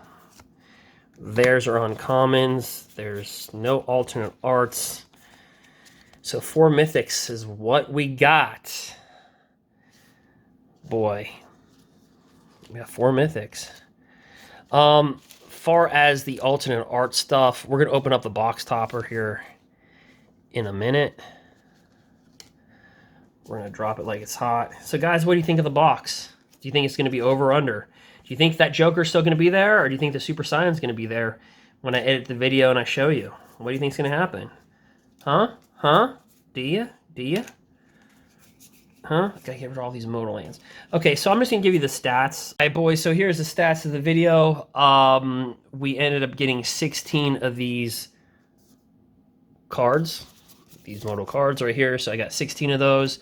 There's our uncommons. There's no alternate arts. So 4 mythics is what we got. boy. We got 4 mythics. Far as the alternate art stuff, we're going to open up the box topper here in a minute. We're going to drop it like it's hot. So guys, what do you think of the box? Do you think it's going to be over or under? Do you think that Joker's still going to be there, or do you think the Super Saiyan's going to be there when I edit the video and I show you? What do you think's going to happen? Huh? Huh? Do you? Do you? Huh? Gotta get rid of all these modal lands. Okay, so I'm just gonna give you the stats. All right, boys, so here's the stats of the video. We ended up getting 16 of these cards. These modal cards right here. So I got 16 of those.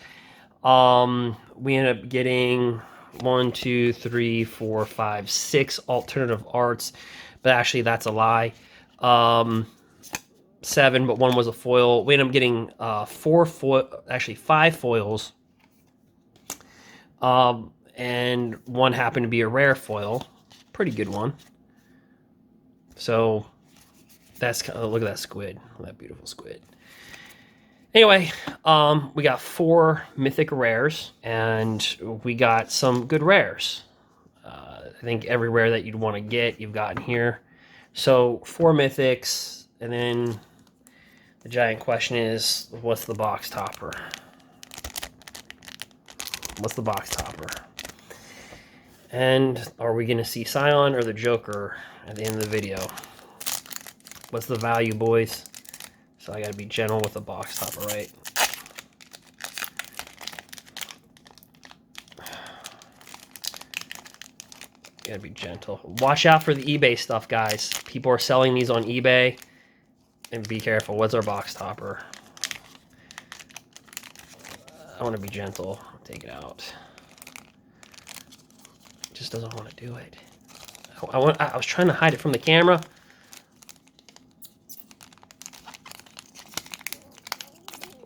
We ended up getting 1, 2, 3, 4, 5, 6 alternative arts. But actually, that's a lie. 7, but 1 was a foil. We ended up getting 5 foils. And 1 happened to be a rare foil. Pretty good one. So that's kind of, look at that squid. That beautiful squid. Anyway, we got 4 mythic rares, and we got some good rares. I think every rare that you'd want to get, you've gotten here. So 4 mythics, and then the giant question is, what's the box topper? What's the box topper? And are we going to see Scion or the Joker at the end of the video? What's the value, boys? So I got to be gentle with the box topper, right? Got to be gentle. Watch out for the eBay stuff, guys. People are selling these on eBay. And be careful. What's our box topper? I want to be gentle. Take it out. Just doesn't want to do it. I was trying to hide it from the camera.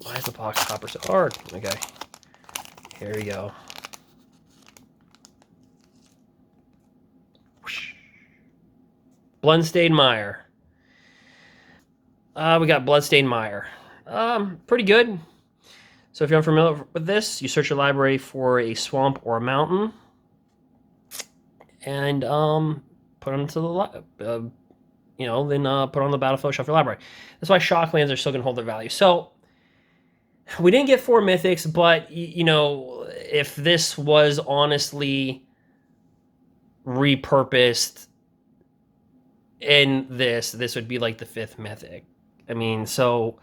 Why is the box topper so hard? Okay. Here we go. Bloodstained Mire. We got Bloodstained Mire. Pretty good. So if you're unfamiliar with this, you search your library for a swamp or a mountain, and put them to the then put on the battlefield shelf your library. That's why shocklands are still gonna hold their value. So we didn't get 4 mythics, but if this was honestly repurposed in this would be like the 5th mythic. I mean, so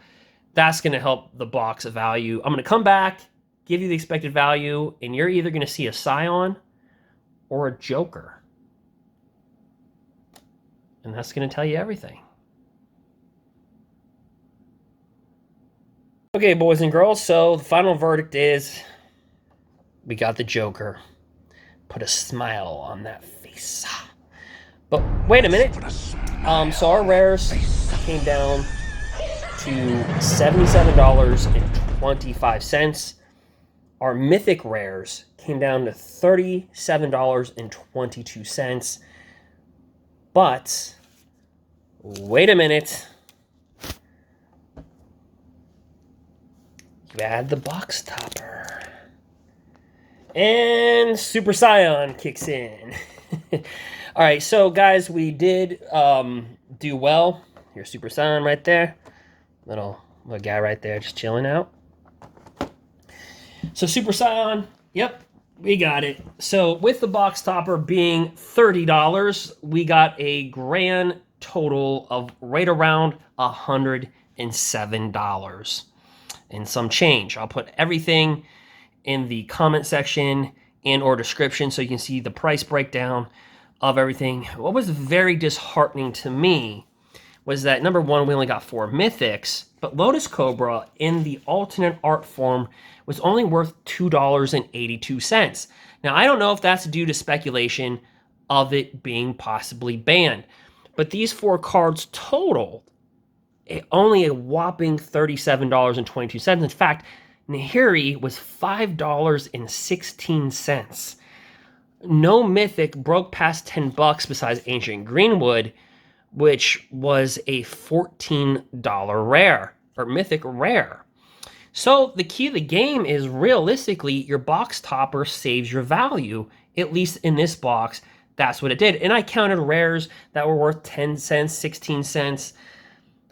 that's going to help the box of value. I'm going to come back, give you the expected value, and you're either going to see a Scion or a Joker. And that's going to tell you everything. Okay, boys and girls, so the final verdict is we got the Joker. Put a smile on that face. But wait a minute. So our rares came down to $77.25. Our mythic rares came down to $37.22. But wait a minute. You add the box topper. And Super Saiyan kicks in. All right, so guys, we did do well. Here's Super Saiyan right there. Little guy right there just chilling out. So Super Saiyan, yep, we got it. So with the box topper being $30, we got a grand total of right around $107 and some change. I'll put everything in the comment section and or description so you can see the price breakdown of everything. What was very disheartening to me was that, number one, we only got 4 mythics, but Lotus Cobra in the alternate art form was only worth $2.82. Now, I don't know if that's due to speculation of it being possibly banned, but these 4 cards totaled only a whopping $37.22. In fact, Nahiri was $5.16. No mythic broke past $10 besides Ancient Greenwood, which was a $14 rare, or mythic rare. So the key of the game is realistically your box topper saves your value. At least in this box, that's what it did. And I counted rares that were worth 10 cents, 16 cents.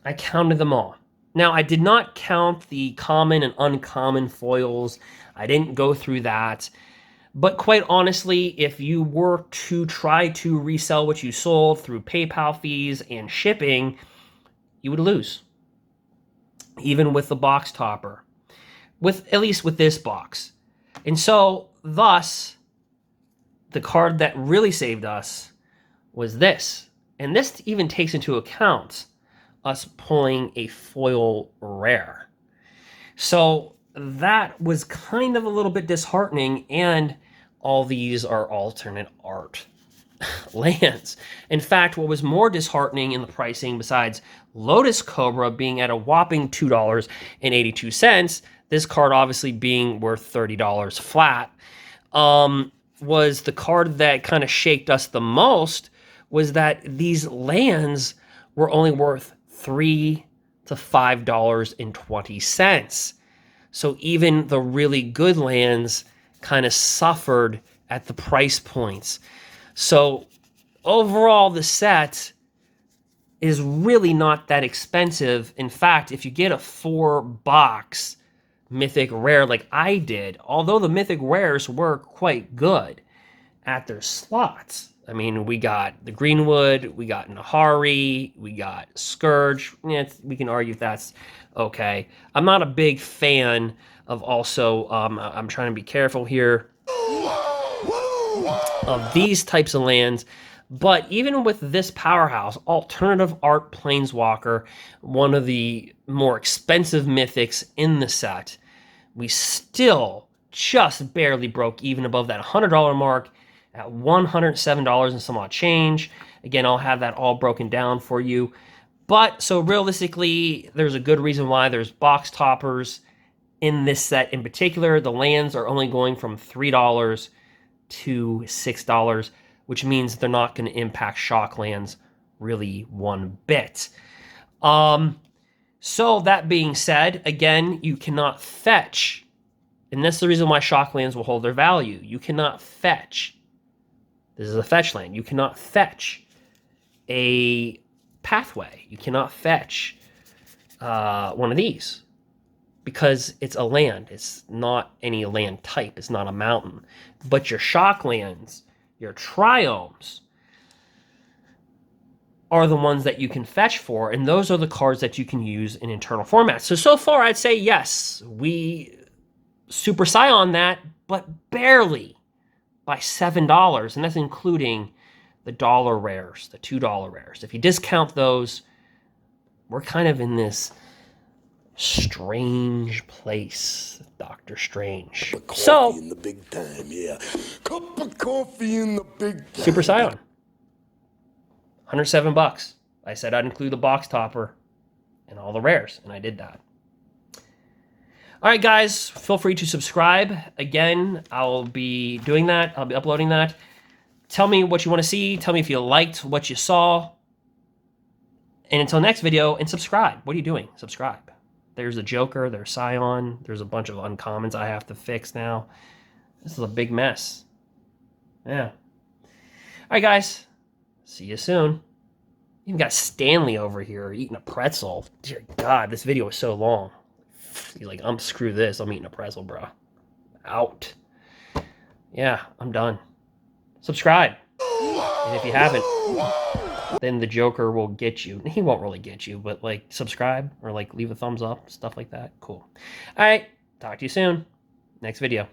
I counted them all. Now, I did not count the common and uncommon foils. I didn't go through that. But quite honestly, if you were to try to resell what you sold through PayPal fees and shipping, you would lose. Even with the box topper. At least with this box. And so, thus, the card that really saved us was this. And this even takes into account us pulling a foil rare. So that was kind of a little bit disheartening, and all these are alternate art lands. In fact, what was more disheartening in the pricing, besides Lotus Cobra being at a whopping $2.82, this card obviously being worth $30 flat, was the card that kind of shaked us the most was that these lands were only worth $3 to $5.20. So even the really good lands kind of suffered at the price points. So overall, the set is really not that expensive. In fact, if you get a 4-box mythic rare like I did, although the mythic rares were quite good at their slots. I mean, we got the Greenwood, we got Nahari, we got Scourge. Yeah, we can argue if that's okay. I'm not a big fan of also, I'm trying to be careful here, of these types of lands. But even with this powerhouse, alternative art planeswalker, one of the more expensive mythics in the set, we still just barely broke even above that $100 mark at $107 and some odd change. Again, I'll have that all broken down for you. But so realistically, there's a good reason why there's box toppers in this set in particular. The lands are only going from $3 to $6, which means they're not going to impact shock lands really one bit. So that being said, again, you cannot fetch, and that's the reason why shock lands will hold their value. You cannot fetch. This is a fetch land. You cannot fetch a pathway. You cannot fetch one of these because it's a land. It's not any land type. It's not a mountain. But your shock lands, your triomes, are the ones that you can fetch for, and those are the cards that you can use in internal formats. So far, I'd say yes, we super scion that, but barely by $7, and that's including the dollar rares, the $2 rares. If you discount those, we're kind of in this strange place, Doctor Strange. Coffee in the big time, yeah. Cup of coffee in the big time. Super Scion. $107. I said I'd include the box topper and all the rares, and I did that. All right, guys, feel free to subscribe. Again, I'll be doing that. I'll be uploading that. Tell me what you want to see. Tell me if you liked what you saw. And until next video, and subscribe. What are you doing? Subscribe. There's a Joker. There's Scion. There's a bunch of uncommons I have to fix now. This is a big mess. Yeah. All right, guys. See you soon. Even got Stanley over here eating a pretzel. Dear God, this video was so long. He's like, screw this. I'm eating a pretzel, bro. Out. Yeah, I'm done. Subscribe. And if you haven't, then the Joker will get you. He won't really get you, but like subscribe or like leave a thumbs up, stuff like that. Cool. All right. Talk to you soon. Next video.